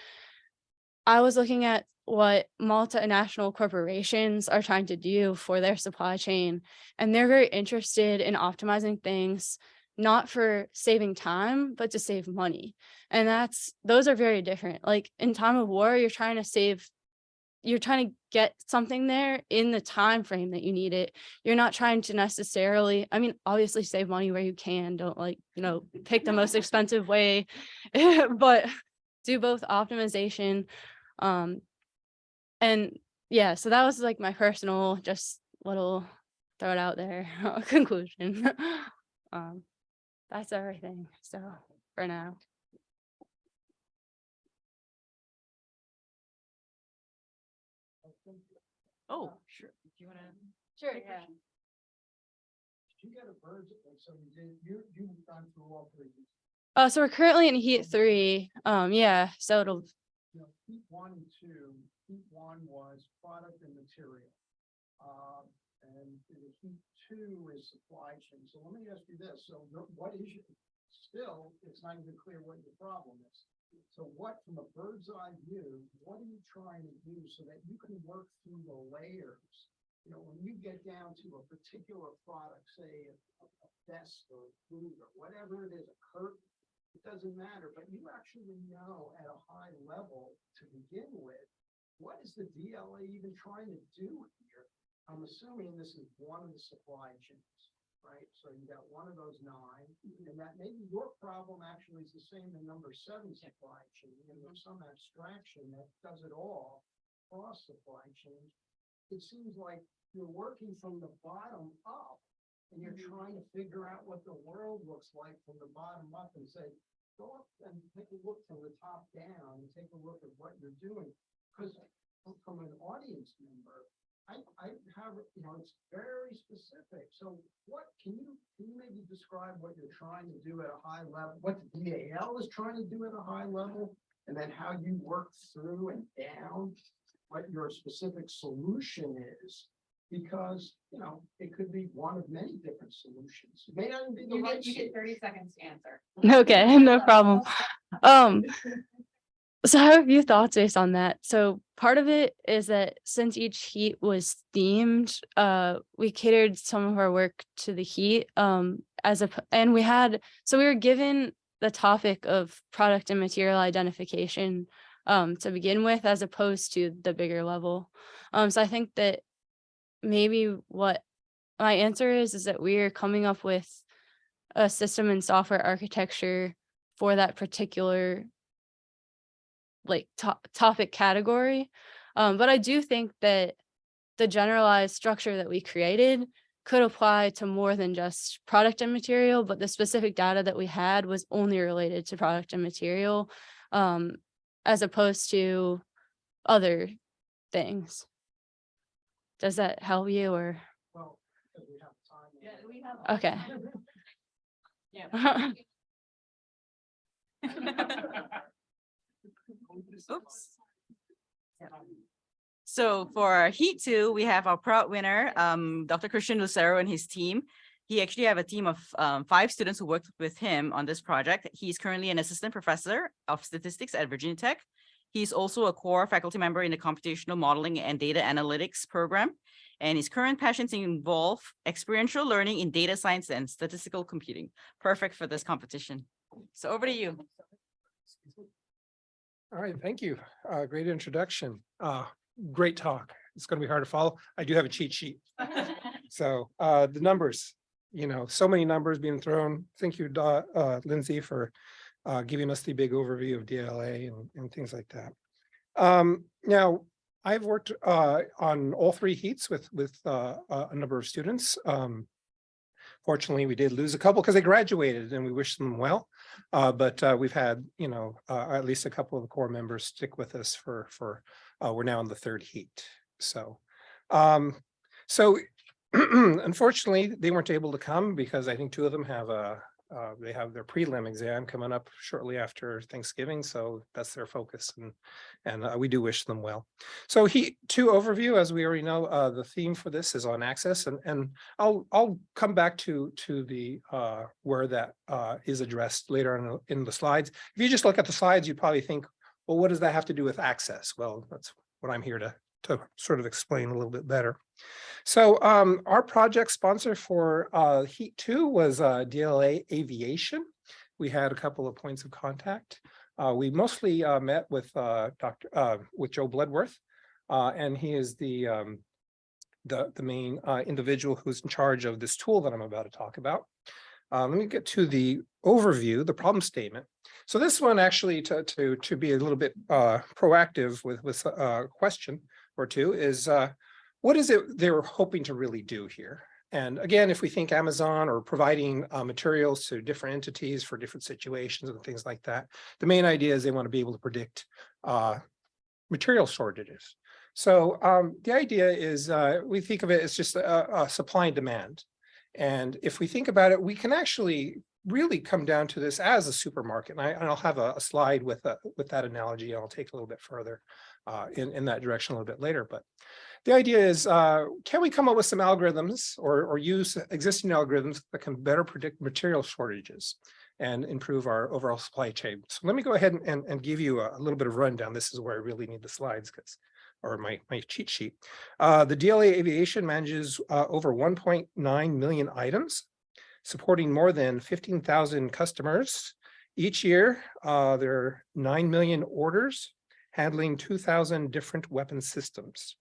I was looking at what multinational corporations are trying to do for their supply chain, and they're very interested in optimizing things, not for saving time, but to save money. And those are very different. Like in time of war, you're trying to get something there in the time frame that you need it. You're not trying to necessarily, I mean, obviously save money where you can. Don't pick the most expensive way, but do both optimization. And yeah, so that was like my personal, just little throw it out there conclusion. That's everything. So for now. Oh, sure. Do you want to? Sure, yeah. Did you get a bird? So you've gone through all three. So we're currently in heat 3. Yeah, so it'll. Heat 1 and 2. Heat 1 was product and material. And the heat 2 is supply chain. So let me ask you this. So what is still, it's not even clear what your problem is. So what, from a bird's eye view, what are you trying to do so that you can work through the layers? When you get down to a particular product, say a desk or food or whatever it is, a curtain, it doesn't matter, but you actually know at a high level to begin with, what is the DLA even trying to do here? I'm assuming this is one of the supply chains, right? So you got one of those 9, and that maybe your problem actually is the same in number 7 supply chain, and there's some abstraction that does it all across supply chains. It seems like you're working from the bottom up, and you're trying to figure out what the world looks like from the bottom up, and say, go up and take a look from the top down and take a look at what you're doing. Because from an audience member, I have, it's very specific. So what can you maybe describe what you're trying to do at a high level, what the DAL is trying to do at a high level, and then how you work through and down what your specific solution is? Because, it could be one of many different solutions. It may not even be the right. You get 30 seconds to answer. Okay, no problem. So I have a few thoughts based on that. So part of it is that since each heat was themed, we catered some of our work to the heat. We were given the topic of product and material identification to begin with, as opposed to the bigger level. So I think that maybe what my answer is that we are coming up with a system and software architecture for that particular topic category. But I do think that the generalized structure that we created could apply to more than just product and material, but the specific data that we had was only related to product and material, as opposed to other things. Does that help you or? Well, because we have time. Yeah, we have. Okay. Yeah. Oops. So for heat 2, we have our proud winner, Dr. Christian Lucero and his team. He actually have a team of 5 students who worked with him on this project. He's currently an assistant professor of statistics at Virginia Tech. He's also a core faculty member in the computational modeling and data analytics program. And his current passions involve experiential learning in data science and statistical computing. Perfect for this competition. So over to you. All right, thank you. Great introduction. Great talk. It's going to be hard to follow. I do have a cheat sheet. So the numbers, so many numbers being thrown. Thank you, Lindsay, for giving us the big overview of DLA and things like that. Now, I've worked on all 3 heats with a number of students. Fortunately, we did lose a couple because they graduated and we wish them well. But we've had, at least a couple of the core members stick with us we're now in the third heat. So, unfortunately, they weren't able to come because I think two of them they have their prelim exam coming up shortly after Thanksgiving. So that's their focus, and we do wish them well. So heat 2 overview, as we already know, the theme for this is on access, and I'll come back to the where that is addressed later on in the slides. If you just look at the slides, you probably think, well, what does that have to do with access? Well, that's what I'm here to sort of explain a little bit better. So our project sponsor for Heat 2 was DLA Aviation. We had a couple of points of contact. We mostly met with with Joe Bloodworth, and he is the main individual who's in charge of this tool that I'm about to talk about. Let me get to the overview, the problem statement. So this one actually, to be a little bit proactive with a question or two, is what is it they were hoping to really do here? And again, if we think Amazon or providing materials to different entities for different situations and things like that, the main idea is they want to be able to predict material shortages. So the idea is we think of it as just a supply and demand. And if we think about it, we can actually really come down to this as a supermarket. And I'll have a slide with that analogy, and I'll take a little bit further in that direction a little bit later. But the idea is, can we come up with some algorithms or use existing algorithms that can better predict material shortages and improve our overall supply chain? So let me go ahead and give you a little bit of rundown. This is where I really need the slides or my cheat sheet. The DLA Aviation manages over 1.9 million items, supporting more than 15,000 customers. Each year, there are 9 million orders, handling 2,000 different weapon systems.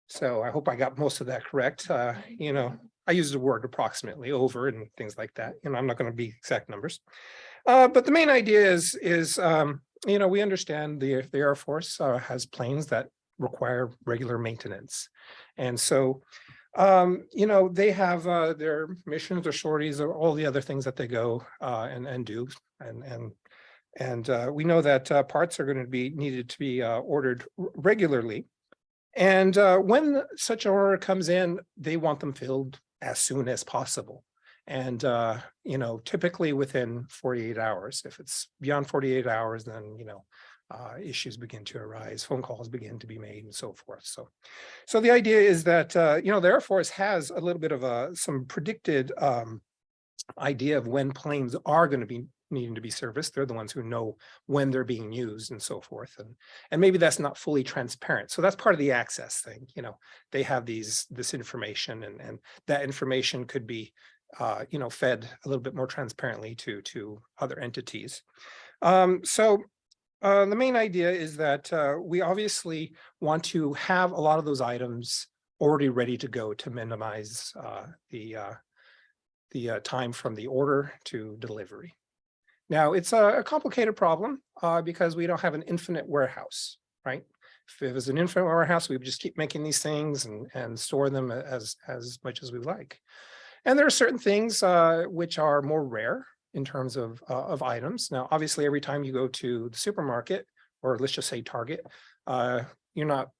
So I hope I got most of that correct. I use the word approximately over and things like that. I'm not going to be exact numbers. But the main idea is we understand the Air Force has planes that require regular maintenance. And so, they have their missions or sorties or all the other things that they go and do. And we know that parts are going to be needed to be ordered regularly. And when such an order comes in, they want them filled as soon as possible. And, typically within 48 hours. If it's beyond 48 hours, then, issues begin to arise, phone calls begin to be made and so forth. So the idea is that, the Air Force has a little bit of some predicted idea of when planes are going to be needing to be serviced. They're the ones who know when they're being used and so forth. And maybe that's not fully transparent. So that's part of the access thing. They have this information, and that information could be, fed a little bit more transparently to other entities. The main idea is that we obviously want to have a lot of those items already ready to go to minimize the time from the order to delivery. Now, it's a complicated problem because we don't have an infinite warehouse, right? If it was an infinite warehouse, we would just keep making these things and store them as much as we like. And there are certain things which are more rare in terms of items. Now, obviously, every time you go to the supermarket, or let's just say Target, you're not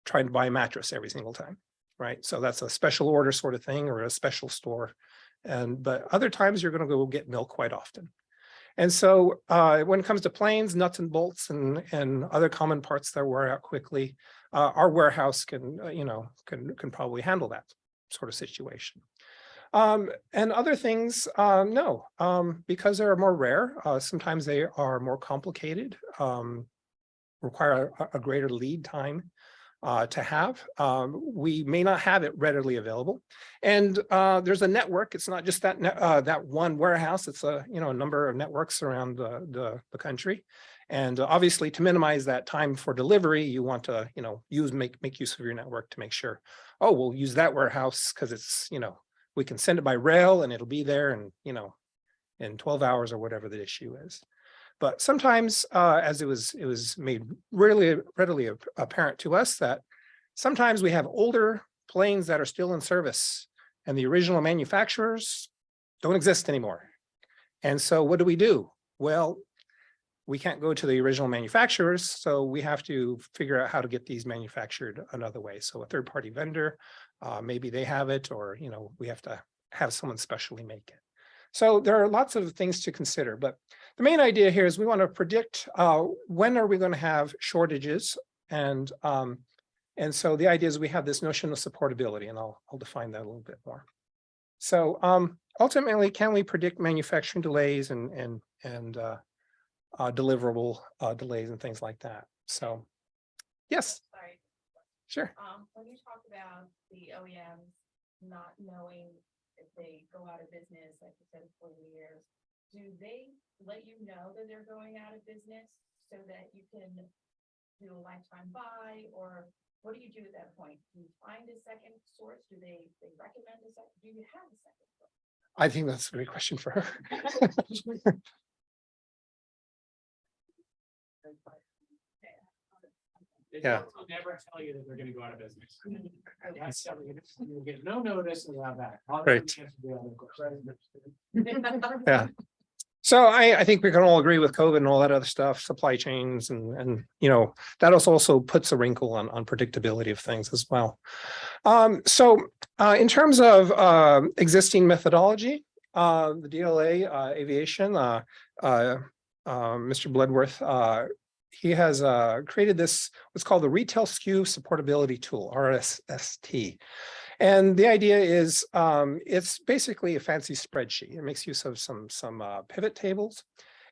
trying to buy a mattress every single time, right? So that's a special order sort of thing, or a special store. But other times you're going to go get milk quite often. And so when it comes to planes, nuts and bolts, and other common parts that wear out quickly, our warehouse can probably handle that sort of situation. And other things, no, because they're more rare. Sometimes they are more complicated, require a greater lead time to have. We may not have it readily available. And there's a network. It's not just that one warehouse. It's a number of networks around the country. And obviously, to minimize that time for delivery, you want to make use of your network to make sure, oh, we'll use that warehouse because it's we can send it by rail and it'll be there in 12 hours or whatever the issue is. But sometimes, as it was made really readily apparent to us, that sometimes we have older planes that are still in service and the original manufacturers don't exist anymore. And so what do? Well, we can't go to the original manufacturers, so we have to figure out how to get these manufactured another way. So a third-party vendor, maybe they have it, or we have to have someone specially make it. So there are lots of things to consider, but the main idea here is we want to predict when are we going to have shortages, and so the idea is we have this notion of supportability, and I'll define that a little bit more. So ultimately, can we predict manufacturing delays and deliverable delays and things like that? So, yes. Sorry. Sure. When you talk about the OEMs not knowing if they go out of business, like you said, 40 years, do they let you know that they're going out of business so that you can do a lifetime buy, or what do you do at that point? Do you find a second source? Do they recommend a second? Do you have a second source? I think that's a great question for her. Yeah. They'll never tell you that they're gonna go out of business. That's you get no notice about that. All they Right. have to do is- Yeah. So I think we can all agree with COVID and all that other stuff, supply chains, and that also puts a wrinkle on predictability of things as well. So in terms of existing methodology, the DLA aviation, Mr. Bloodworth, he has created this what's called the Retail SKU Supportability Tool, RSST. And the idea is it's basically a fancy spreadsheet. It makes use of some pivot tables,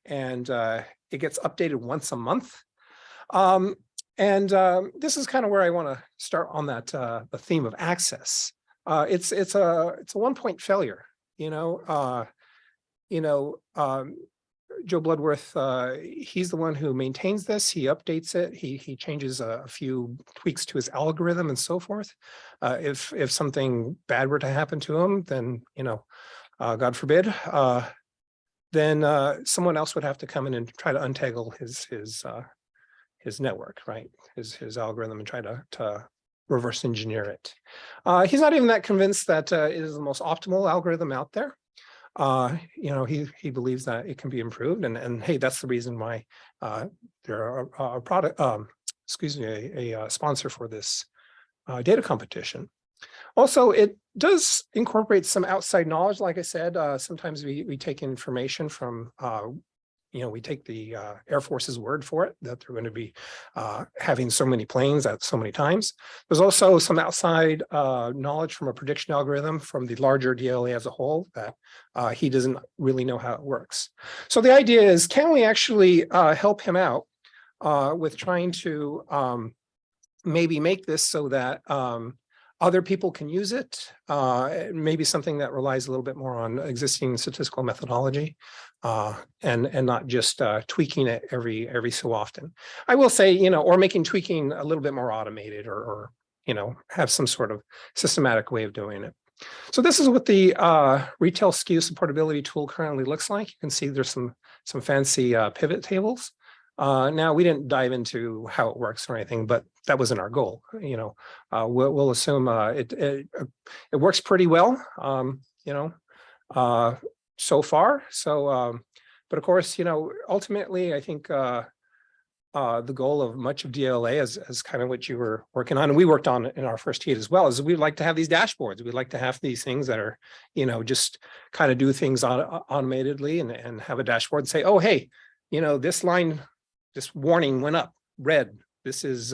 and it gets updated once a month. This is kind of where I want to start on that the theme of access. It's a 1-point failure. Joe Bloodworth, he's the one who maintains this. He updates it. He changes a few tweaks to his algorithm and so forth. If something bad were to happen to him, then God forbid, then someone else would have to come in and try to untangle his network, right? His algorithm, and try to reverse engineer it. He's not even that convinced that it is the most optimal algorithm out there. He believes that it can be improved, and hey, that's the reason why they're a product, a sponsor for this data competition. Also, it does incorporate some outside knowledge. Like I said, sometimes we take information from we take the Air Force's word for it, that they're going to be having so many planes at so many times. There's also some outside knowledge from a prediction algorithm from the larger DLA as a whole that he doesn't really know how it works. So the idea is, can we actually help him out with trying to maybe make this so that other people can use it, maybe something that relies a little bit more on existing statistical methodology, and not just tweaking it every so often. I will say, or making tweaking a little bit more automated, or have some sort of systematic way of doing it. So this is what the Retail SKU Supportability Tool currently looks like. You can see there's some fancy pivot tables. Now, we didn't dive into how it works or anything, but that wasn't our goal. We'll assume it works pretty well, so far. So, but of course, ultimately, I think the goal of much of DLA is kind of what you were working on, and we worked on in our first heat as well, is we'd like to have these dashboards. We'd like to have these things that are, just kind of do things automatedly, and have a dashboard and say, oh, hey, this line, this warning went up red. This is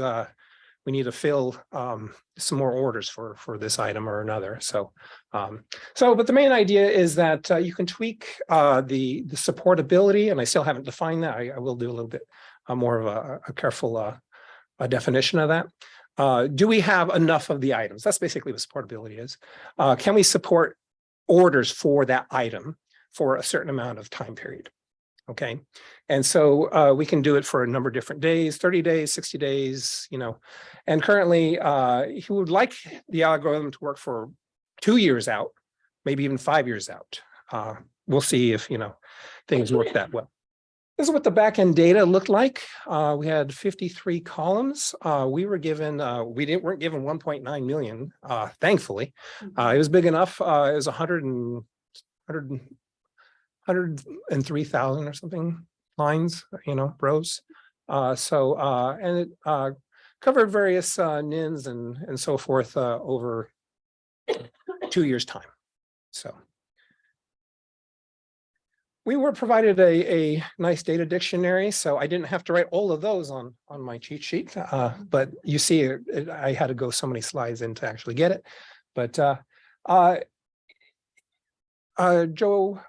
we need to fill some more orders for this item or another. So, but the main idea is that you can tweak the supportability, and I still haven't defined that. I will do a little bit more of a careful definition of that. Do we have enough of the items? That's basically what supportability is. Can we support orders for that item for a certain amount of time period? Okay, and so we can do it for a number of different days, 30 days, 60 days, and currently he would like the algorithm to work for 2 years out, maybe even 5 years out. We'll see if, things work that well. This is what the back end data looked like. We had 53 columns. We were given, weren't given 1.9 million, thankfully. It was big enough. It was 103,000 or something lines, rows. And it covered various NINs and so forth over 2 years' time. So we were provided a nice data dictionary, so I didn't have to write all of those on my cheat sheet. But you see, I had to go so many slides in to actually get it. But Joe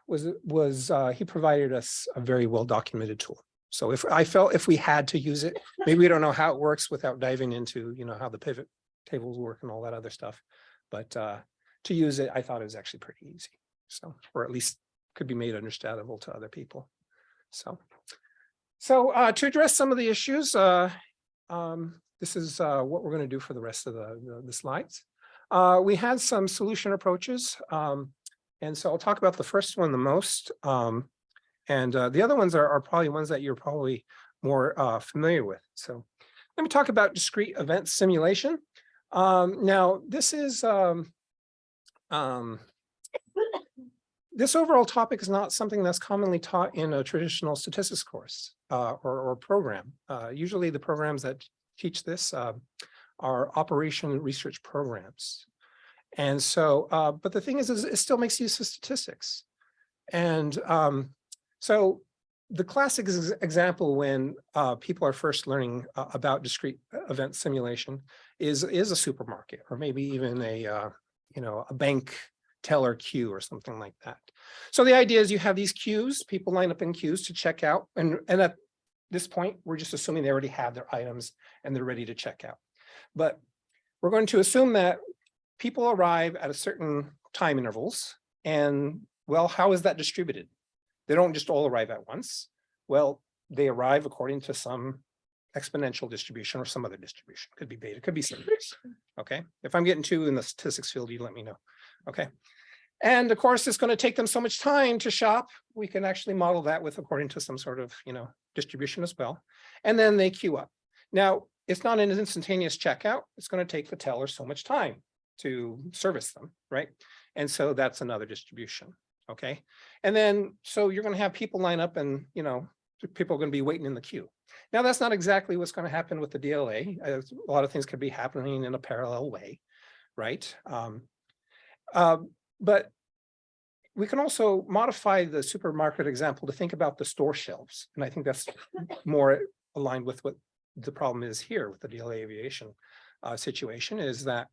he provided us a very well documented tool. So if we had to use it, maybe we don't know how it works without diving into how the pivot tables work and all that other stuff. But to use it, I thought it was actually pretty easy. So, or at least could be made understandable to other people. So to address some of the issues, this is what we're going to do for the rest of the slides. We had some solution approaches. And so I'll talk about the first one the most. And the other ones are probably ones that you're probably more familiar with. So let me talk about discrete event simulation. Now, this is this overall topic is not something that's commonly taught in a traditional statistics course or program. Usually the programs that teach this are operation research programs. And so, but the thing is it still makes use of statistics. And so the classic example when people are first learning about discrete event simulation is a supermarket, or maybe even a bank teller queue or something like that. So the idea is you have these queues, people line up in queues to check out. And at this point, we're just assuming they already have their items and they're ready to check out. But we're going to assume that people arrive at a certain time intervals. And well, how is that distributed? They don't just all arrive at once. Well, they arrive according to some exponential distribution or some other distribution. Could be beta, could be series. Okay. If I'm getting too in the statistics field, you let me know. Okay. And of course, it's going to take them so much time to shop. We can actually model that with according to some sort of, distribution as well. And then they queue up. Now, it's not an instantaneous checkout. It's going to take the teller so much time to service them, right? And so that's another distribution. Okay. And then, so you're going to have people line up and, people are going to be waiting in the queue. Now, that's not exactly what's going to happen with the DLA. A lot of things could be happening in a parallel way, right? But we can also modify the supermarket example to think about the store shelves. And I think that's more aligned with what the problem is here with the DLA aviation situation, is that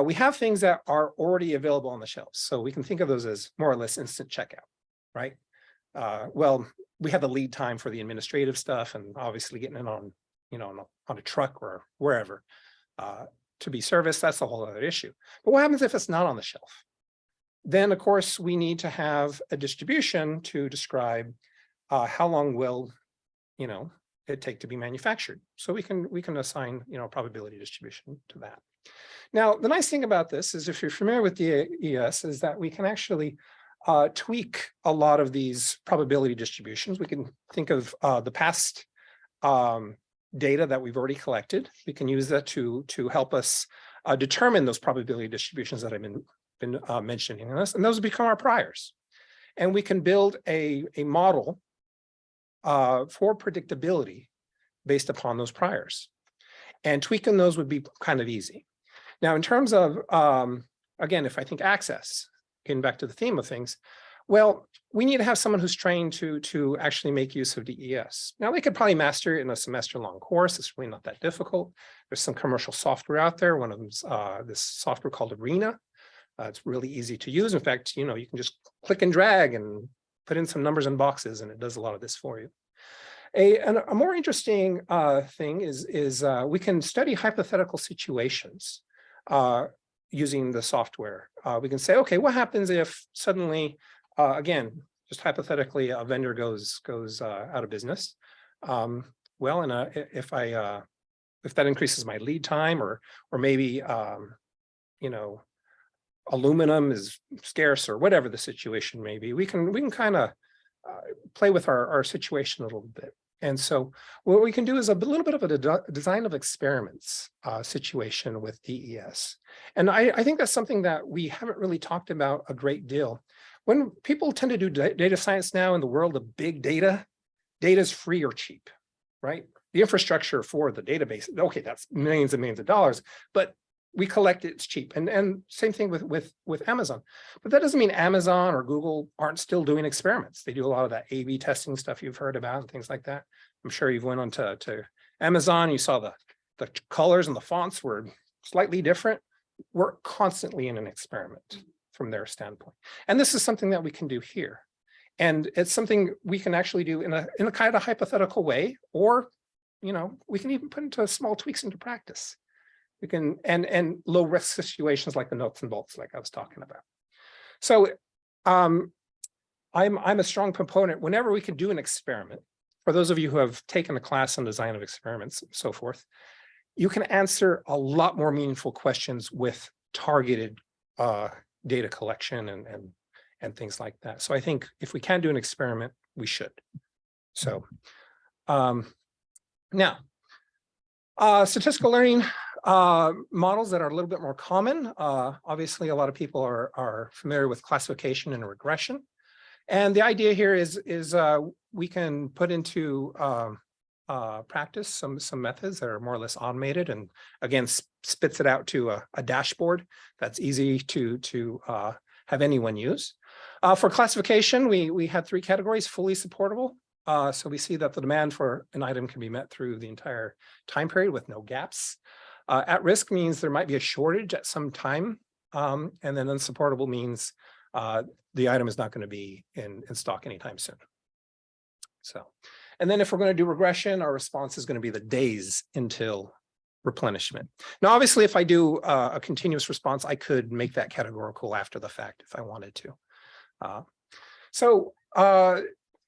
we have things that are already available on the shelves. So we can think of those as more or less instant checkout, right? Well, we have the lead time for the administrative stuff and obviously getting it on, on a truck or wherever to be serviced. That's a whole other issue. But what happens if it's not on the shelf? Then, of course, we need to have a distribution to describe how long will, it take to be manufactured. So we can assign, probability distribution to that. Now, the nice thing about this is if you're familiar with DES is that we can actually tweak a lot of these probability distributions. We can think of the past data that we've already collected. We can use that to help us determine those probability distributions that I've been mentioning in this, and those become our priors. And we can build a model for predictability based upon those priors. And tweaking those would be kind of easy. Now, in terms of, again, if I think access, getting back to the theme of things, well, we need to have someone who's trained to actually make use of DES. Now, they could probably master it in a semester-long course. It's really not that difficult. There's some commercial software out there. One of them's this software called Arena. It's really easy to use. In fact, you can just click and drag and put in some numbers and boxes, and it does a lot of this for you. A more interesting thing is we can study hypothetical situations using the software. We can say, okay, what happens if suddenly, again, just hypothetically, a vendor goes out of business? Well, and if that increases my lead time, or maybe aluminum is scarce, or whatever the situation may be, we can kind of play with our situation a little bit. And so what we can do is a little bit of a design of experiments situation with DES. And I think that's something that we haven't really talked about a great deal. When people tend to do data science now in the world of big data, data is free or cheap, right? The infrastructure for the database, okay, that's millions and millions of dollars, but we collect it, it's cheap. And same thing with Amazon. But that doesn't mean Amazon or Google aren't still doing experiments. They do a lot of that A/B testing stuff you've heard about and things like that. I'm sure you've went on to Amazon, you saw the colors and the fonts were slightly different. We're constantly in an experiment from their standpoint. And this is something that we can do here. And it's something we can actually do in a kind of hypothetical way, or, you know, we can even put into small tweaks into practice. We can, and low risk situations like the nuts and bolts, like I was talking about. So I'm a strong proponent whenever we can do an experiment. For those of you who have taken a class on design of experiments and so forth, you can answer a lot more meaningful questions with targeted data collection and things like that. So I think if we can do an experiment, we should. So now, statistical learning models that are a little bit more common. Obviously, a lot of people are familiar with classification and regression. And the idea here is we can put into practice some methods that are more or less automated, and again, spits it out to a dashboard that's easy to have anyone use. For classification, we had 3 categories: fully supportable. So we see that the demand for an item can be met through the entire time period with no gaps. At risk means there might be a shortage at some time. And then unsupportable means the item is not going to be in stock anytime soon. So, and then if we're going to do regression, our response is going to be the days until replenishment. Now, obviously, if I do a continuous response, I could make that categorical after the fact if I wanted to.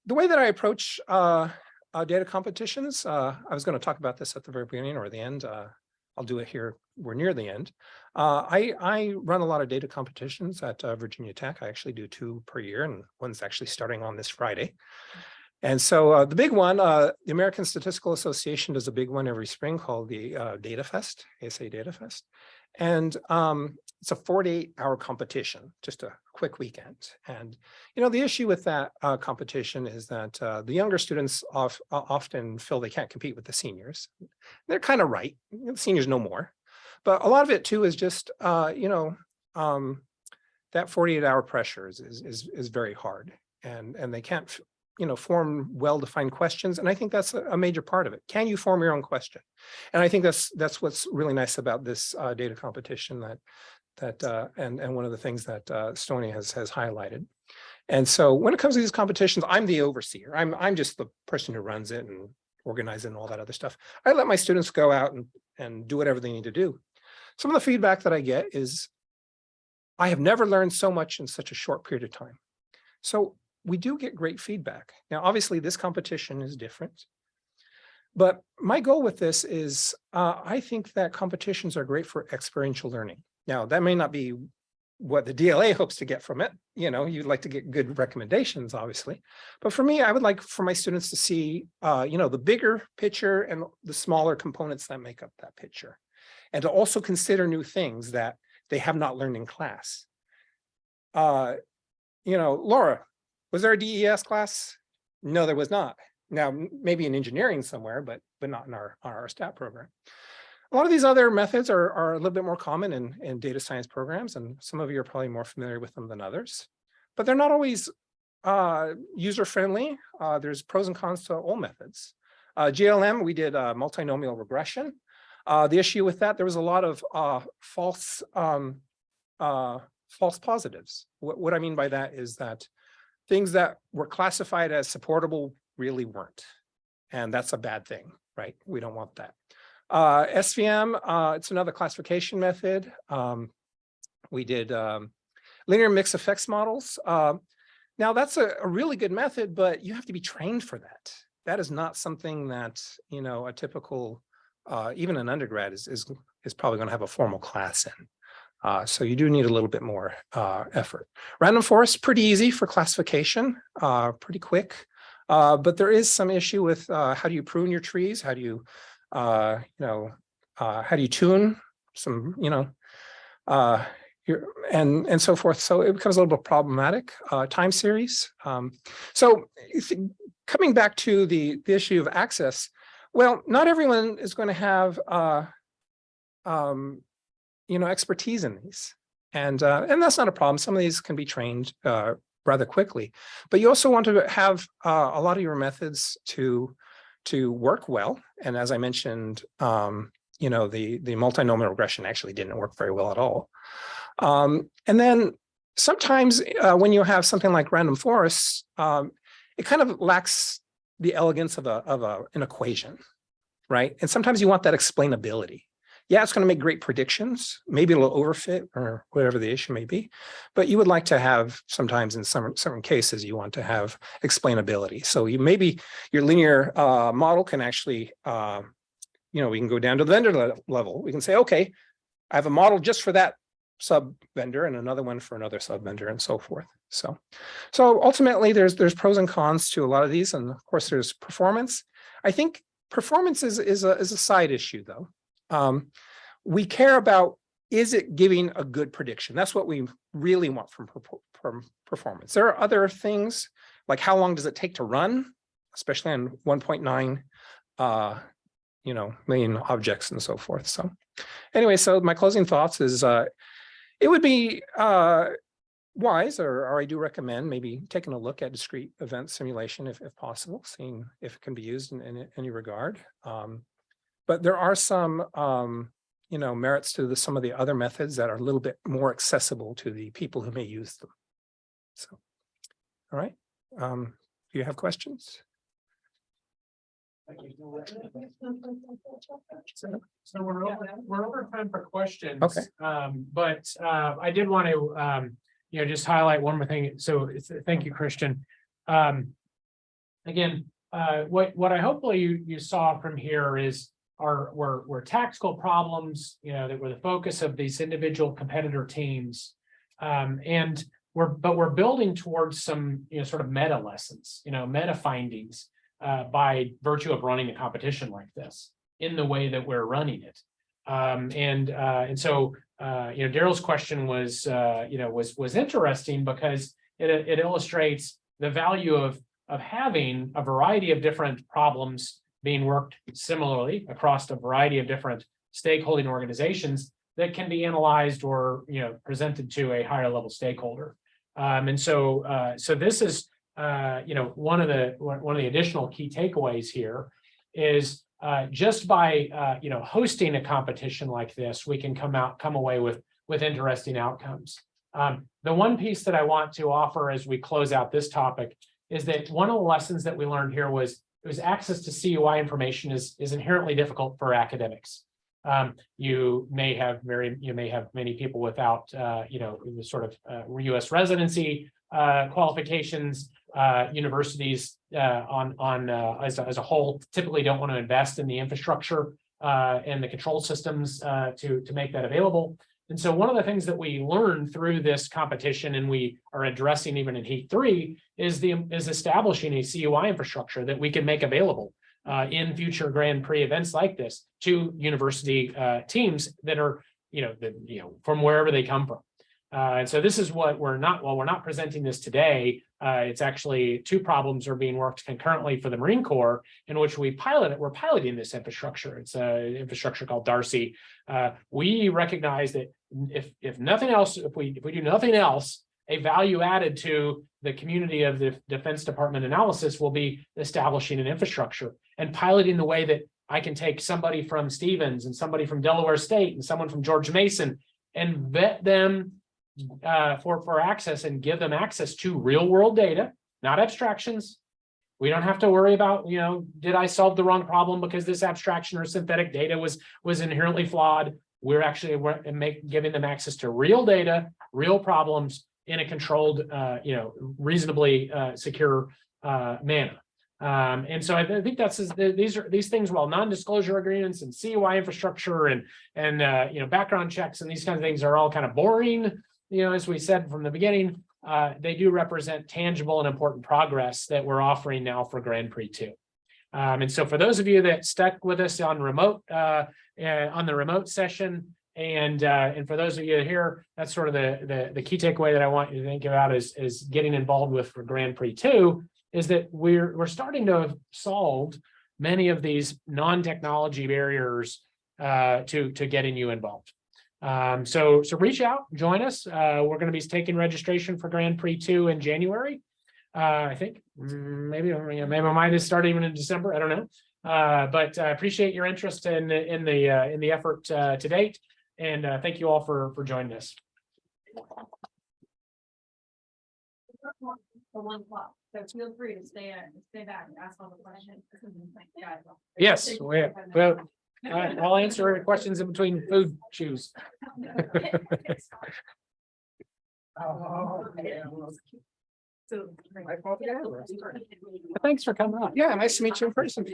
The way that I approach data competitions, I was going to talk about this at the very beginning or the end. I'll do it here. We're near the end. I run a lot of data competitions at Virginia Tech. I actually do 2 per year, and one's actually starting on this Friday. And so the big one, the American Statistical Association does a big one every spring called the Data Fest, ASA Data Fest. And it's a 48-hour competition, just a quick weekend. And, you know, the issue with that competition is that the younger students often feel they can't compete with the seniors. They're kind of right. The seniors know more. But a lot of it, too, is just, that 48-hour pressure is very hard. And they can't, form well-defined questions. And I think that's a major part of it. Can you form your own question? And I think that's what's really nice about this data competition and one of the things that Stoney has highlighted. And so when it comes to these competitions, I'm the overseer. I'm just the person who runs it and organizes it and all that other stuff. I let my students go out and do whatever they need to do. Some of the feedback that I get is, I have never learned so much in such a short period of time. So we do get great feedback. Now, obviously, this competition is different. But my goal with this is, I think that competitions are great for experiential learning. Now, that may not be what the DLA hopes to get from it. You'd like to get good recommendations, obviously. But for me, I would like for my students to see, the bigger picture and the smaller components that make up that picture. And to also consider new things that they have not learned in class. Laura, was there a DES class? No, there was not. Now, maybe in engineering somewhere, but not in our STAT program. A lot of these other methods are a little bit more common in data science programs, and some of you are probably more familiar with them than others. But they're not always user-friendly. There's pros and cons to all methods. GLM, we did multinomial regression. The issue with that, there was a lot of false positives. What I mean by that is that things that were classified as supportable really weren't. And that's a bad thing, right? We don't want that. SVM, it's another classification method. We did linear mixed effects models. Now that's a really good method, but you have to be trained for that. That is not something that, a typical, even an undergrad is probably going to have a formal class in. So you do need a little bit more effort. Random forest, pretty easy for classification, pretty quick. But there is some issue with how do you prune your trees? How do you, how do you tune some, and so forth. So it becomes a little bit problematic. Time series. So coming back to the issue of access, well, not everyone is going to have expertise in these, and that's not a problem. Some of these can be trained rather quickly, but you also want to have a lot of your methods to work well. And as I mentioned, the multinomial regression actually didn't work very well at all. And then sometimes when you have something like random forests, it kind of lacks the elegance of an equation, right? And sometimes you want that explainability. Yeah, it's going to make great predictions. Maybe it'll overfit or whatever the issue may be, but you would like to have sometimes in certain cases you want to have explainability. So maybe your linear model can actually, we can go down to the vendor level. We can say, okay, I have a model just for that sub vendor and another one for another sub vendor and so forth. So ultimately there's pros and cons to a lot of these, and of course there's performance. I think performance is a side issue though. We care about, is it giving a good prediction? That's what we really want from performance. There are other things like how long does it take to run, especially on 1.9 million objects and so forth. So anyway, so my closing thoughts is it would be wise, or I do recommend maybe taking a look at discrete event simulation if possible, seeing if it can be used in any regard. But there are some, merits to some of the other methods that are a little bit more accessible to the people who may use them. So, all right. Do you have questions? So we're over time for questions. Okay. But I did want to just highlight one more thing. So thank you, Christian. Again, what I hopefully you saw from here is were tactical problems, that were the focus of these individual competitor teams, and we're building towards some sort of meta lessons, meta findings by virtue of running a competition like this in the way that we're running it, and so Daryl's question was interesting because it illustrates the value of having a variety of different problems being worked similarly across a variety of different stakeholding organizations that can be analyzed or presented to a higher level stakeholder. And so this is one of the additional key takeaways here is just by hosting a competition like this, we can come away with interesting outcomes. The one piece that I want to offer as we close out this topic is that one of the lessons that we learned here was access to CUI information is inherently difficult for academics. You may have many people without the sort of U.S. residency qualifications. Universities as a whole typically don't want to invest in the infrastructure and the control systems to make that available. And so one of the things that we learned through this competition, and we are addressing even in Heat 3, is establishing a CUI infrastructure that we can make available in future Grand Prix events like this to university teams that are, from wherever they come from. And so this is what we're not presenting this today. It's actually two problems are being worked concurrently for the Marine Corps, in which we're piloting this infrastructure. It's an infrastructure called Darcy. We recognize that if nothing else, if we do nothing else, a value added to the community of the Defense Department analysis will be establishing an infrastructure and piloting the way that I can take somebody from Stevens and somebody from Delaware State and someone from George Mason and vet them for access and give them access to real world data, not abstractions. We don't have to worry about, did I solve the wrong problem because this abstraction or synthetic data was inherently flawed. We're actually giving them access to real data, real problems in a controlled, reasonably secure manner. And so I think these things, while non-disclosure agreements and CUI infrastructure and background checks and these kinds of things are all kind of boring, as we said from the beginning, they do represent tangible and important progress that we're offering now for Grand Prix 2. And so for those of you that stuck with us on the remote session, and for those of you here, that's sort of the key takeaway that I want you to think about is getting involved with for Grand Prix 2, is that we're starting to have solved many of these non-technology barriers to getting you involved. So reach out, join us. We're going to be taking registration for Grand Prix 2 in January. I think maybe mine is starting even in December. I don't know. But I appreciate your interest in the effort to date. And thank you all for joining us. For 1 o'clock, so feel free to stay back and ask all the questions. Yes, I'll answer questions in between food chews. Thanks for coming on. Yeah, nice to meet you in person.